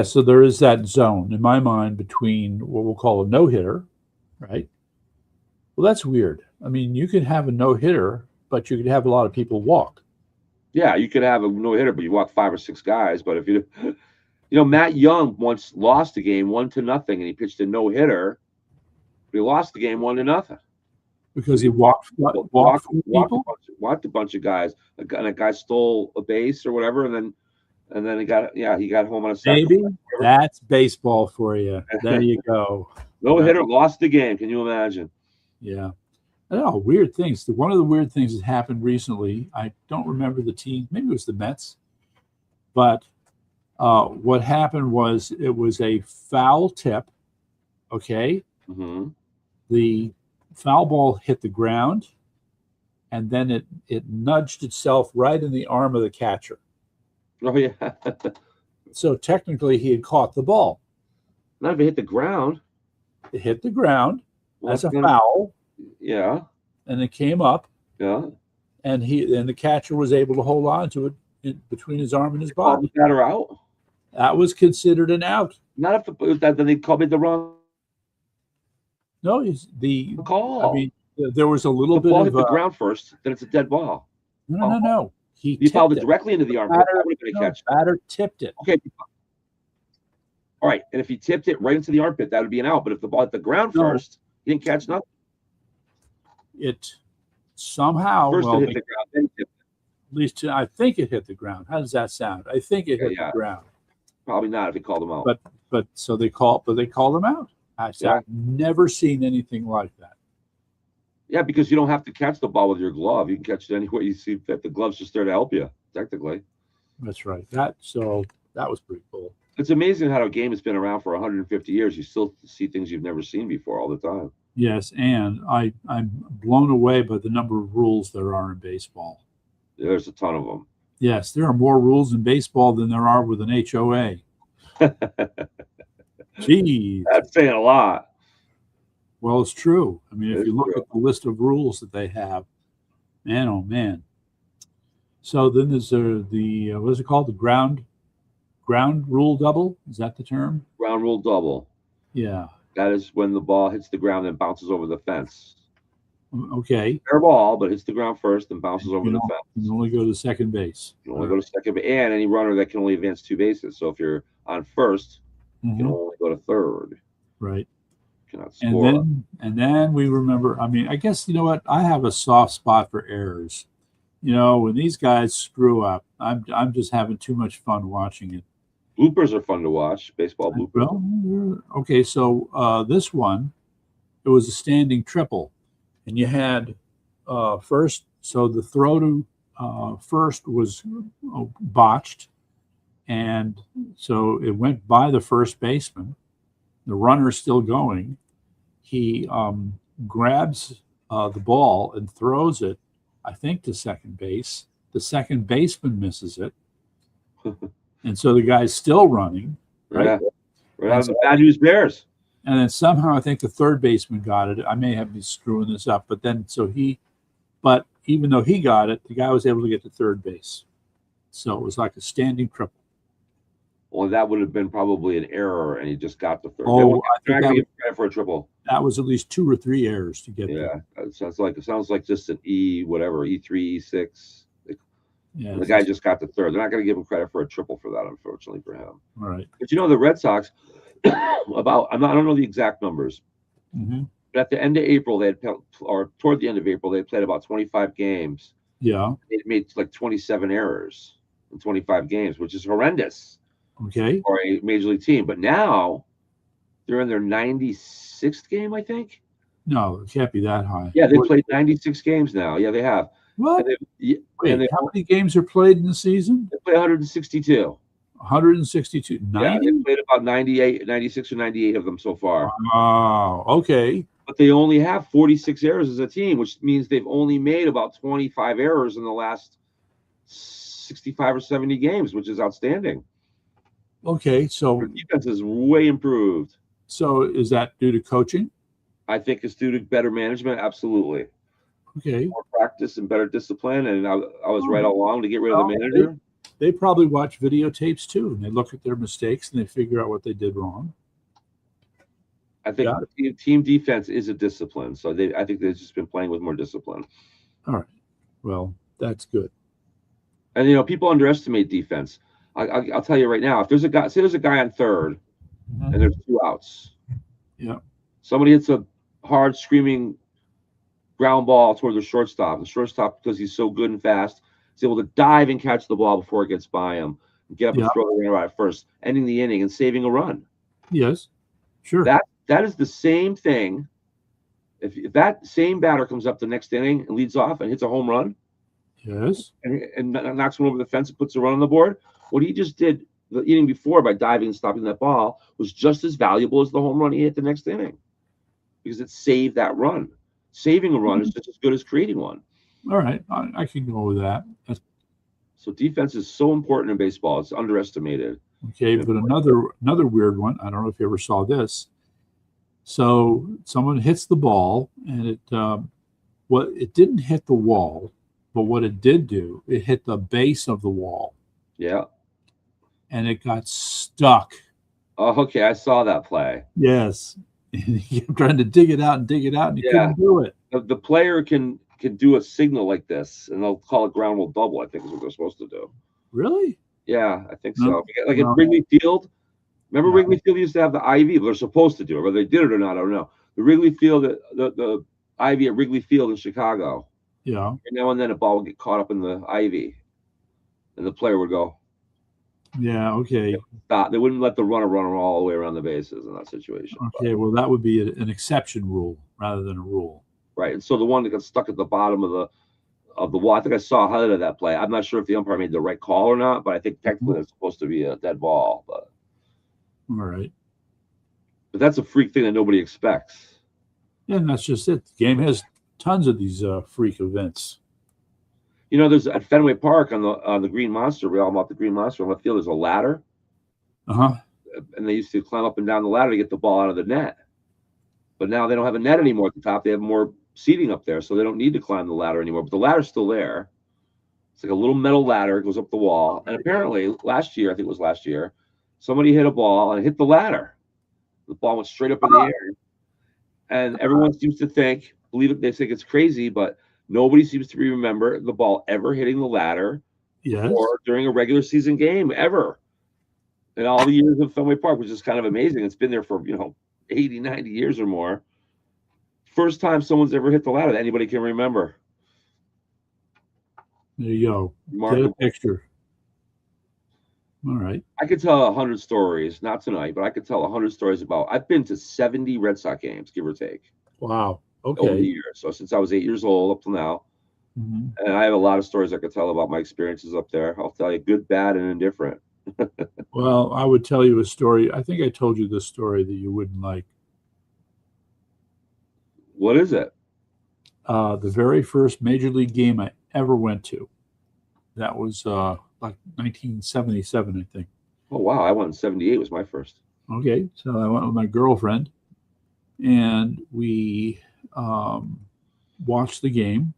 Speaker 1: so there is that zone in my mind between what we'll call a no-hitter, right? Well, that's weird. I mean, you could have a no-hitter, but you could have a lot of people walk.
Speaker 2: Yeah, you could have a no-hitter, but you walk 5 or 6 guys. But if Matt Young once lost a game 1-0, and he pitched a no-hitter, but he lost the game 1-0
Speaker 1: because he walked
Speaker 2: a bunch of guys. And a guy stole a base or whatever, and then he got home on a second.
Speaker 1: Maybe that's baseball for you. There you go.
Speaker 2: No-hitter lost the game. Can you imagine?
Speaker 1: Yeah. I don't know, weird things. One of the weird things that happened recently, I don't remember the team. Maybe it was the Mets. But what happened was it was a foul tip, okay?
Speaker 2: Mm-hmm.
Speaker 1: The foul ball hit the ground, and then it nudged itself right in the arm of the catcher.
Speaker 2: Oh, yeah.
Speaker 1: So technically he had caught the ball.
Speaker 2: Not if it hit the ground.
Speaker 1: It hit the ground as a foul.
Speaker 2: Yeah.
Speaker 1: And it came up.
Speaker 2: Yeah.
Speaker 1: And the catcher was able to hold on to it between his arm and his body.
Speaker 2: That or out?
Speaker 1: That was considered an out.
Speaker 2: Not if then they called me the wrong.
Speaker 1: No, the
Speaker 2: call.
Speaker 1: I mean, there was a little bit
Speaker 2: ball
Speaker 1: of
Speaker 2: hit the ground first, then it's a dead ball.
Speaker 1: No.
Speaker 2: He fouled it directly into the arm.
Speaker 1: Batter tipped it.
Speaker 2: Okay. All right, and if he tipped it right into the armpit, that would be an out. But if the ball hit the ground first, he didn't catch nothing.
Speaker 1: It somehow
Speaker 2: first it hit the ground, then tipped it.
Speaker 1: At least I think it hit the ground. How does that sound? I think it hit the ground.
Speaker 2: Probably not if he called him out.
Speaker 1: But they called him out. I've never seen anything like that.
Speaker 2: Yeah, because you don't have to catch the ball with your glove. You can catch it any way you see fit. The glove's just there to help you, technically.
Speaker 1: That's right. That was pretty cool.
Speaker 2: It's amazing how a game has been around for 150 years. You still see things you've never seen before all the time.
Speaker 1: Yes, and I'm blown away by the number of rules there are in baseball.
Speaker 2: There's a ton of them.
Speaker 1: Yes, there are more rules in baseball than there are with an HOA. Jeez.
Speaker 2: That's saying a lot.
Speaker 1: Well, it's true. I mean, if you look at the list of rules that they have, man, oh man. So then there's the what is it called? The ground rule double? Is that the term?
Speaker 2: Ground rule double.
Speaker 1: Yeah.
Speaker 2: That is when the ball hits the ground and bounces over the fence.
Speaker 1: Okay.
Speaker 2: Fair ball, but hits the ground first and bounces over the fence.
Speaker 1: You can only go to second base.
Speaker 2: You can only go to second base, and any runner that can only advance 2 bases. So if you're on first, you can only go to third.
Speaker 1: Right.
Speaker 2: Cannot score.
Speaker 1: And then we remember. I mean, I guess you know what? I have a soft spot for errors. You know, when these guys screw up, I'm just having too much fun watching it.
Speaker 2: Bloopers are fun to watch. Baseball bloopers.
Speaker 1: Well, okay, so this one, it was a standing triple, and you had first. So the throw to first was botched, and so it went by the first baseman. The runner's still going. He grabs the ball and throws it, I think, to second base. The second baseman misses it. And so the guy's still running. Right?
Speaker 2: Yeah. Right out of the Bad News Bears.
Speaker 1: And then somehow I think the third baseman got it. I may have been screwing this up. But even though he got it, the guy was able to get to third base. So it was like a standing triple.
Speaker 2: Well, that would have been probably an error, and he just got the third.
Speaker 1: Oh,
Speaker 2: I think give credit for a triple.
Speaker 1: That was at least 2 or 3 errors to get there.
Speaker 2: Yeah, it sounds like just an E3, E6.
Speaker 1: Yeah,
Speaker 2: the guy just got the third. They're not going to give him credit for a triple for that, unfortunately for him.
Speaker 1: All right.
Speaker 2: But the Red Sox, I don't know the exact numbers, but at the end of April, toward the end of April, they had played about 25 games.
Speaker 1: Yeah.
Speaker 2: They made like 27 errors in 25 games, which is horrendous.
Speaker 1: Okay.
Speaker 2: for a major league team. But now they're in their 96th game, I think.
Speaker 1: No, it can't be that high.
Speaker 2: Yeah, they played 96 games now. Yeah, they have.
Speaker 1: What?
Speaker 2: And they,
Speaker 1: Wait, how many games are played in the season?
Speaker 2: they play 162.
Speaker 1: 162.
Speaker 2: Yeah,
Speaker 1: 90?
Speaker 2: they played about 98, 96 or 98 of them so far.
Speaker 1: Oh, okay.
Speaker 2: But they only have 46 errors as a team, which means they've only made about 25 errors in the last 65 or 70 games, which is outstanding.
Speaker 1: Okay, so
Speaker 2: their defense is way improved.
Speaker 1: So is that due to coaching?
Speaker 2: I think it's due to better management. Absolutely.
Speaker 1: Okay.
Speaker 2: More practice and better discipline. And I was right all along to get rid of the manager.
Speaker 1: They probably watch videotapes too, and they look at their mistakes and they figure out what they did wrong.
Speaker 2: I think team defense is a discipline. So I think they've just been playing with more discipline.
Speaker 1: All right. Well, that's good.
Speaker 2: And, people underestimate defense. I'll tell you right now, if there's a guy, say there's a guy on third and there's 2 outs.
Speaker 1: Yeah.
Speaker 2: Somebody hits a hard screaming ground ball toward the shortstop. The shortstop, because he's so good and fast, is able to dive and catch the ball before it gets by him, and get up and throw the runner out at first, ending the inning and saving a run.
Speaker 1: Yes. Sure.
Speaker 2: That is the same thing. If that same batter comes up the next inning and leads off and hits a home run,
Speaker 1: yes,
Speaker 2: and knocks one over the fence and puts a run on the board, what he just did the inning before by diving and stopping that ball was just as valuable as the home run he hit the next inning, because it saved that run. Saving a run is just as good as creating one.
Speaker 1: All right, I can go with that.
Speaker 2: So defense is so important in baseball; it's underestimated.
Speaker 1: Okay, but another weird one. I don't know if you ever saw this. So someone hits the ball, and it didn't hit the wall, but what it did do, it hit the base of the wall.
Speaker 2: Yeah.
Speaker 1: And it got stuck.
Speaker 2: Oh, okay. I saw that play.
Speaker 1: Yes. And he kept trying to dig it out, and he couldn't do it.
Speaker 2: The player can do a signal like this, and they'll call it ground rule double, I think is what they're supposed to do.
Speaker 1: Really?
Speaker 2: Yeah, I think so. Like at Wrigley Field. Remember Wrigley Field used to have the IV, but they're supposed to do it. Whether they did it or not, I don't know. The Wrigley Field, the IV at Wrigley Field in Chicago.
Speaker 1: Yeah.
Speaker 2: And now and then a ball would get caught up in the IV, and the player would go.
Speaker 1: Yeah. Okay.
Speaker 2: Stop. They wouldn't let the runner run all the way around the bases in that situation.
Speaker 1: Okay. Well, that would be an exception rule rather than a rule.
Speaker 2: Right. And so the one that got stuck at the bottom of the wall, I think I saw a highlight of that play. I'm not sure if the umpire made the right call or not, but I think technically it's supposed to be a dead ball. But
Speaker 1: all right.
Speaker 2: But that's a freak thing that nobody expects.
Speaker 1: Yeah, and that's just it. The game has tons of these freak events.
Speaker 2: There's at Fenway Park on the Green Monster. We all about the Green Monster on left field. There's a ladder. And they used to climb up and down the ladder to get the ball out of the net. But now they don't have a net anymore at the top. They have more seating up there, so they don't need to climb the ladder anymore. But the ladder's still there. It's like a little metal ladder. It goes up the wall. And apparently last year, somebody hit a ball and hit the ladder. The ball went straight up in the air. And everyone seems to they think it's crazy, but nobody seems to remember the ball ever hitting the ladder or during a regular season game ever in all the years of Fenway Park, which is kind of amazing. It's been there for, 80, 90 years or more. First time someone's ever hit the ladder that anybody can remember.
Speaker 1: There you go. Get a picture. All right.
Speaker 2: I could tell 100 stories, not tonight, but I could tell 100 stories about. I've been to 70 Red Sox games, give or take.
Speaker 1: Wow. Okay.
Speaker 2: Over the years. So since I was 8 years old up till now.
Speaker 1: Mm-hmm.
Speaker 2: And I have a lot of stories I could tell about my experiences up there. I'll tell you good, bad, and indifferent.
Speaker 1: Well, I would tell you a story. I think I told you this story that you wouldn't like.
Speaker 2: What is it?
Speaker 1: The very first major league game I ever went to. That was like 1977, I think.
Speaker 2: Oh, wow. I went in 78 was my first.
Speaker 1: Okay. So I went with my girlfriend, and we watched the game.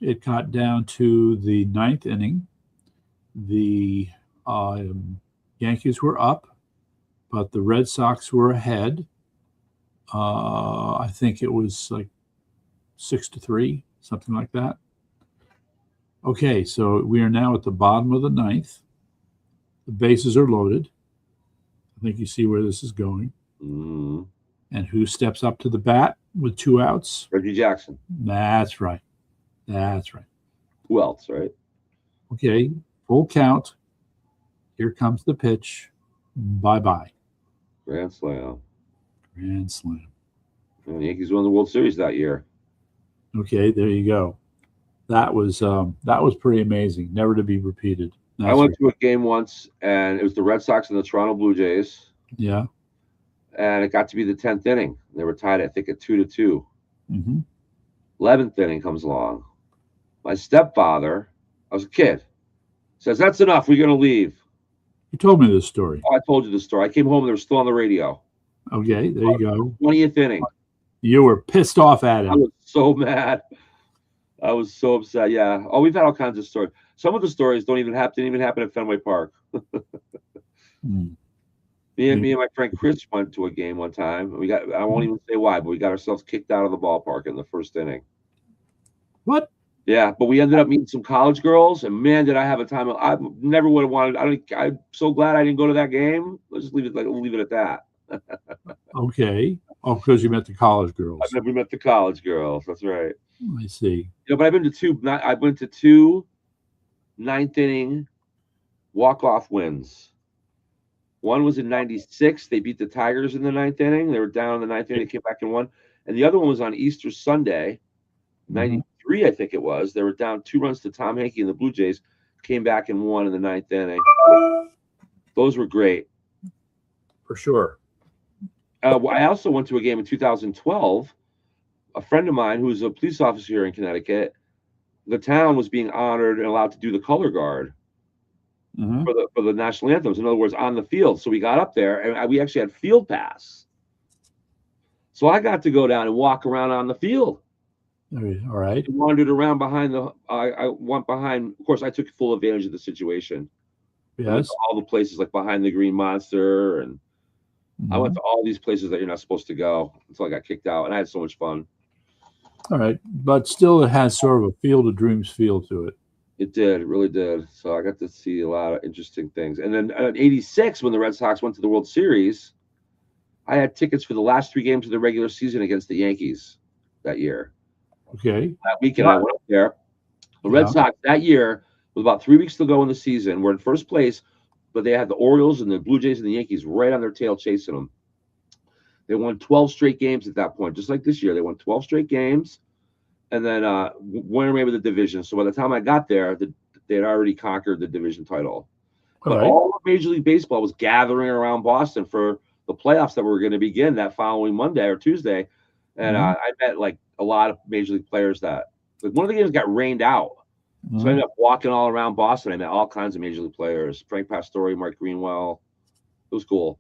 Speaker 1: It got down to the 9th inning. The Yankees were up, but the Red Sox were ahead. I think it was like 6-3, something like that. Okay, so we are now at the bottom of the 9th. The bases are loaded. I think you see where this is going.
Speaker 2: Mm.
Speaker 1: And who steps up to the bat with 2 outs?
Speaker 2: Reggie Jackson.
Speaker 1: That's right. That's right.
Speaker 2: Who else, right?
Speaker 1: Okay, full count. Here comes the pitch. Bye-bye.
Speaker 2: Grand slam.
Speaker 1: Grand slam.
Speaker 2: And the Yankees won the World Series that year.
Speaker 1: Okay, there you go. That was pretty amazing. Never to be repeated.
Speaker 2: I went to a game once, and it was the Red Sox and the Toronto Blue Jays.
Speaker 1: Yeah.
Speaker 2: And it got to be the 10th inning. They were tied, I think, at 2-2.
Speaker 1: Mm-hmm.
Speaker 2: 11th inning comes along. My stepfather, I was a kid, says, "That's enough. We're going to leave."
Speaker 1: You told me this story.
Speaker 2: Oh, I told you the story. I came home and they were still on the radio.
Speaker 1: Okay, there you go.
Speaker 2: 20th inning.
Speaker 1: You were pissed off at
Speaker 2: I
Speaker 1: him.
Speaker 2: was so mad. I was so upset. Yeah. Oh, we've had all kinds of stories. Some of the stories didn't even happen at Fenway Park. Me and my friend Chris went to a game one time. I won't even say why, but we got ourselves kicked out of the ballpark in the first inning.
Speaker 1: What?
Speaker 2: Yeah, but we ended up meeting some college girls, and man, did I have a time! I never would have wanted. I'm so glad I didn't go to that game. Let's just leave it at that.
Speaker 1: Okay. Oh, because you met the college girls.
Speaker 2: We met the college girls. That's right.
Speaker 1: I see.
Speaker 2: Yeah, but I've been to two. I went to two ninth inning walk-off wins. One was in '96. They beat the Tigers in the ninth inning. They were down in the ninth inning. They came back and won. And the other one was on Easter Sunday, '93, I think it was. They were down 2 runs to Tom Hankey and the Blue Jays. Came back and won in the ninth inning. Those were great.
Speaker 1: For sure.
Speaker 2: I also went to a game in 2012. A friend of mine who was a police officer here in Connecticut, the town was being honored and allowed to do the color guard for the national anthems. In other words, on the field. So we got up there and we actually had field pass. So I got to go down and walk around on the field.
Speaker 1: All right.
Speaker 2: I wandered around behind I went behind. Of course, I took full advantage of the situation.
Speaker 1: Yes.
Speaker 2: I went to all the places like behind the Green Monster, and I went to all these places that you're not supposed to go until I got kicked out, and I had so much fun.
Speaker 1: All right, but still, it has sort of a Field of Dreams feel to it.
Speaker 2: It did, it really did. So I got to see a lot of interesting things. And then in '86, when the Red Sox went to the World Series, I had tickets for the last 3 games of the regular season against the Yankees that year.
Speaker 1: Okay.
Speaker 2: That weekend, I went up there. The Red Sox that year, with about 3 weeks to go in the season, were in first place, but they had the Orioles and the Blue Jays and the Yankees right on their tail chasing them. They won 12 straight games at that point, just like this year. They won 12 straight games, and then went away with the division. So by the time I got there, they had already conquered the division title. But all of Major League Baseball was gathering around Boston for the playoffs that were going to begin that following Monday or Tuesday. And I met like a lot of Major League players that one of the games got rained out. So I ended up walking all around Boston. I met all kinds of Major League players: Frank Pastore, Mark Greenwell. It was cool.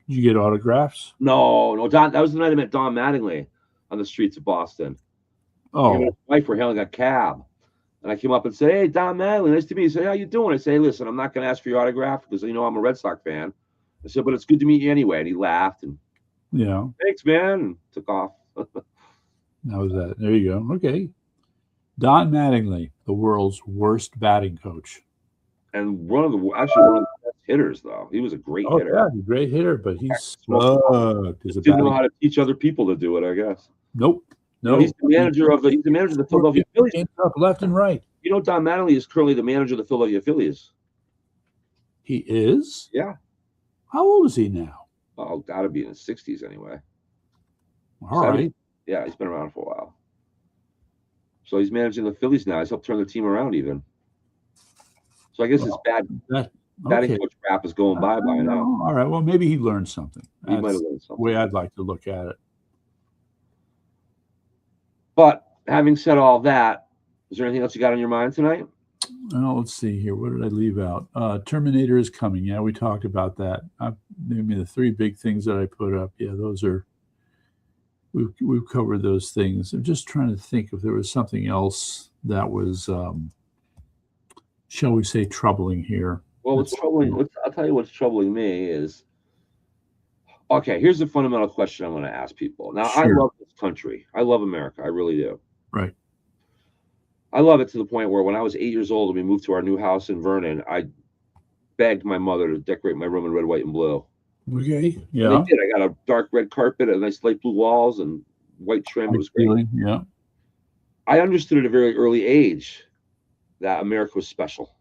Speaker 1: Did you get autographs?
Speaker 2: No. Don. That was the night I met Don Mattingly on the streets of Boston.
Speaker 1: Oh,
Speaker 2: his wife were hailing a cab, and I came up and said, "Hey, Don Mattingly, nice to meet you." He said, "How you doing?" I said, "Hey, listen, I'm not going to ask for your autograph because I'm a Red Sox fan." I said, "But it's good to meet you anyway." And he laughed and, "Thanks, man," and took off.
Speaker 1: That was that. There you go. Okay. Don Mattingly, the world's worst batting coach.
Speaker 2: And one of the best hitters, though. He was a great hitter.
Speaker 1: Yeah, he's a great hitter, but he sucked.
Speaker 2: Didn't know how to teach other people to do it, I guess.
Speaker 1: Nope. No.
Speaker 2: He's the manager of the Philadelphia Phillies.
Speaker 1: Up left and right.
Speaker 2: Don Mattingly is currently the manager of the Philadelphia Phillies.
Speaker 1: He is?
Speaker 2: Yeah.
Speaker 1: How old is he now?
Speaker 2: Oh, gotta be in his 60s anyway.
Speaker 1: All right.
Speaker 2: Yeah, he's been around for a while. So he's managing the Phillies now. He's helped turn the team around even. So I guess his batting coach rap is going by now.
Speaker 1: All right. Well, maybe he learned something.
Speaker 2: He might have learned something.
Speaker 1: The way I'd like to look at it.
Speaker 2: But having said all that, is there anything else you got on your mind tonight?
Speaker 1: Let's see here. What did I leave out? Terminator is coming. Yeah, we talked about that. Maybe the 3 big things that I put up. Yeah, those are. We've covered those things. I'm just trying to think if there was something else that was, shall we say, troubling here.
Speaker 2: Well, what's troubling? I'll tell you what's troubling me is. Okay, here's the fundamental question I'm going to ask people. Now, I love this country. I love America. I really do.
Speaker 1: Right.
Speaker 2: I love it to the point where when I was 8 years old and we moved to our new house in Vernon, I begged my mother to decorate my room in red, white, and blue.
Speaker 1: Okay. Yeah.
Speaker 2: And they did. I got a dark red carpet and nice light blue walls and white trim. It was great.
Speaker 1: Yeah.
Speaker 2: I understood at a very early age that America was special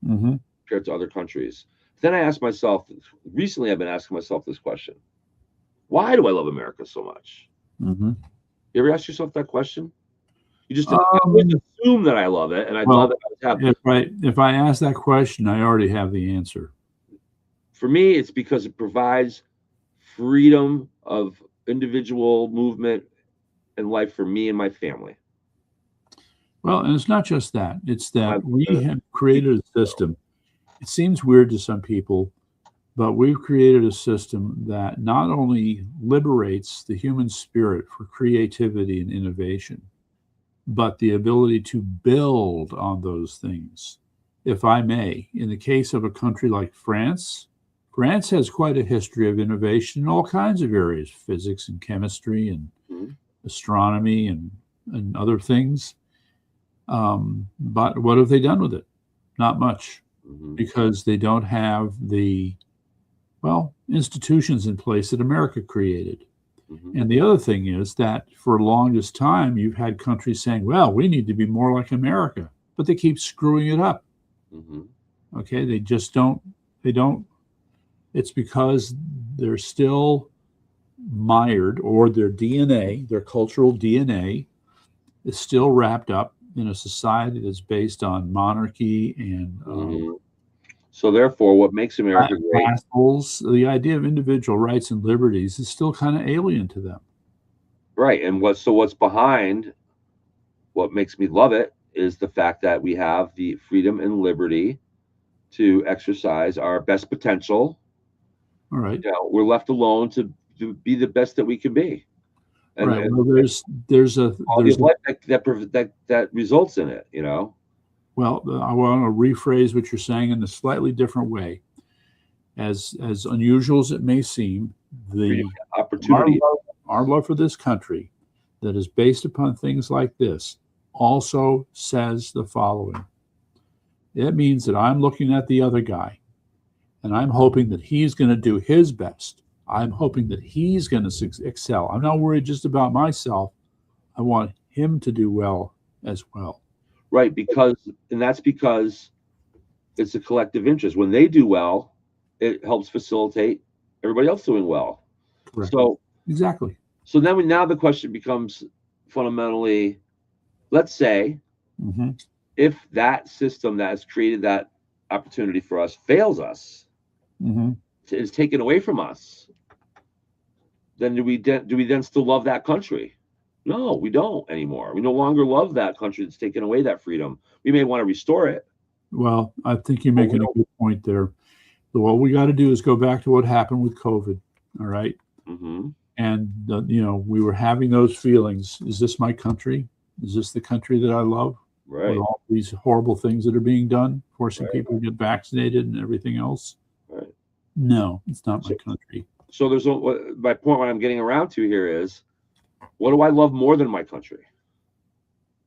Speaker 2: compared to other countries. then I asked myself, recently I've been asking myself this question. Why do I love America so much?
Speaker 1: Mm-hmm.
Speaker 2: You ever ask yourself that question? You just assume that I love it, and I'd love it if I was happy.
Speaker 1: If I ask that question, I already have the answer.
Speaker 2: For me, it's because it provides freedom of individual movement and life for me and my family.
Speaker 1: Well, and it's not just that. It's that we have created a system. It seems weird to some people, but we've created a system that not only liberates the human spirit for creativity and innovation, but the ability to build on those things. If I may, in the case of a country like France, France has quite a history of innovation in all kinds of areas, physics and chemistry and astronomy and other things. But what have they done with it? Not much, because they don't have the, institutions in place that America created. And the other thing is that for the longest time, you've had countries saying, well, we need to be more like America, but they keep screwing it up. Okay, they just don't, it's because they're still mired, or their DNA, their cultural DNA is still wrapped up in a society that's based on monarchy and
Speaker 2: so therefore, what makes America great?
Speaker 1: The idea of individual rights and liberties is still kind of alien to them.
Speaker 2: Right. And what's behind what makes me love it is the fact that we have the freedom and liberty to exercise our best potential.
Speaker 1: All right.
Speaker 2: We're left alone to be the best that we can be. And,
Speaker 1: right. Well, there's a
Speaker 2: life that results in it,
Speaker 1: Well, I want to rephrase what you're saying in a slightly different way. As unusual as it may seem, the
Speaker 2: opportunity,
Speaker 1: our love for this country that is based upon things like this also says the following. It means that I'm looking at the other guy and I'm hoping that he's going to do his best. I'm hoping that he's going to excel. I'm not worried just about myself. I want him to do well as well.
Speaker 2: Right, that's because it's a collective interest. When they do well, it helps facilitate everybody else doing well.
Speaker 1: Correct.
Speaker 2: So
Speaker 1: exactly.
Speaker 2: So now the question becomes fundamentally, let's say, if that system that has created that opportunity for us fails us, is taken away from us, then do we then still love that country? No, we don't anymore. We no longer love that country that's taken away that freedom. We may want to restore it.
Speaker 1: Well, I think you're making a good point there. So what we got to do is go back to what happened with COVID. All right. And, we were having those feelings. Is this my country? Is this the country that I love?
Speaker 2: Right.
Speaker 1: With all these horrible things that are being done, forcing people to get vaccinated and everything else.
Speaker 2: Right.
Speaker 1: No, it's not my country.
Speaker 2: So my point, what I'm getting around to here is, what do I love more than my country?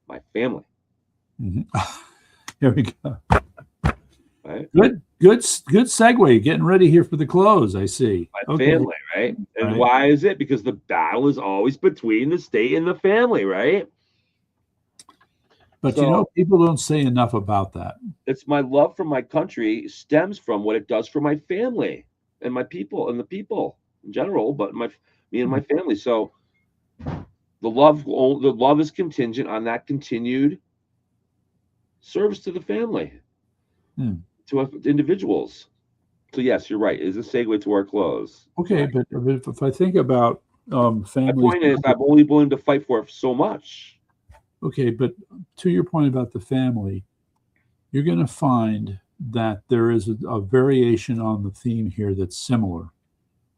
Speaker 2: My family.
Speaker 1: Here we go.
Speaker 2: Right.
Speaker 1: Good segue. Getting ready here for the close, I see.
Speaker 2: My family, right? And why is it? Because the battle is always between the state and the family, right?
Speaker 1: But people don't say enough about that.
Speaker 2: It's my love for my country stems from what it does for my family and my people and the people in general, but me and my family. So the love is contingent on that continued service to the family, to individuals. So yes, you're right. It's a segue to our close.
Speaker 1: Okay, but if I think about families,
Speaker 2: my point is, I'm only willing to fight for it so much.
Speaker 1: Okay, but to your point about the family, you're going to find that there is a variation on the theme here that's similar,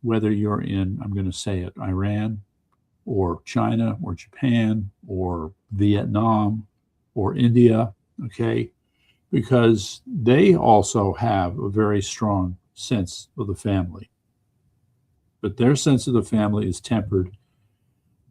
Speaker 1: whether you're in, I'm going to say it, Iran or China or Japan or Vietnam or India, okay? Because they also have a very strong sense of the family. But their sense of the family is tempered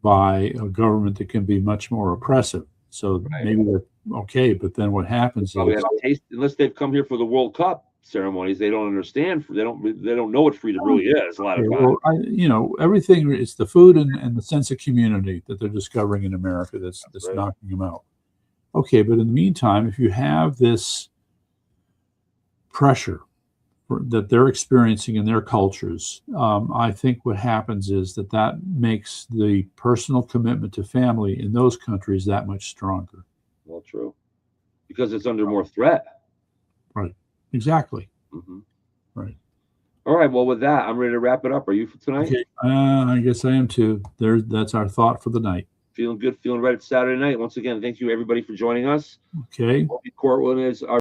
Speaker 1: by a government that can be much more oppressive. So maybe they're okay, but then what happens is,
Speaker 2: unless they've come here for the World Cup ceremonies, they don't understand. They don't know what freedom really is. A lot of times,
Speaker 1: everything is the food and the sense of community that they're discovering in America that's knocking them out. Okay, but in the meantime, if you have this pressure that they're experiencing in their cultures, I think what happens is that makes the personal commitment to family in those countries that much stronger.
Speaker 2: Well, true, because it's under more threat.
Speaker 1: Right. Exactly.
Speaker 2: Mm-hmm.
Speaker 1: Right.
Speaker 2: All right. Well, with that, I'm ready to wrap it up. Are you for tonight?
Speaker 1: Okay. I guess I am too. That's our thought for the night.
Speaker 2: Feeling good, feeling right. It's Saturday night. Once again, thank you everybody for joining us.
Speaker 1: Okay.
Speaker 2: Cortland is our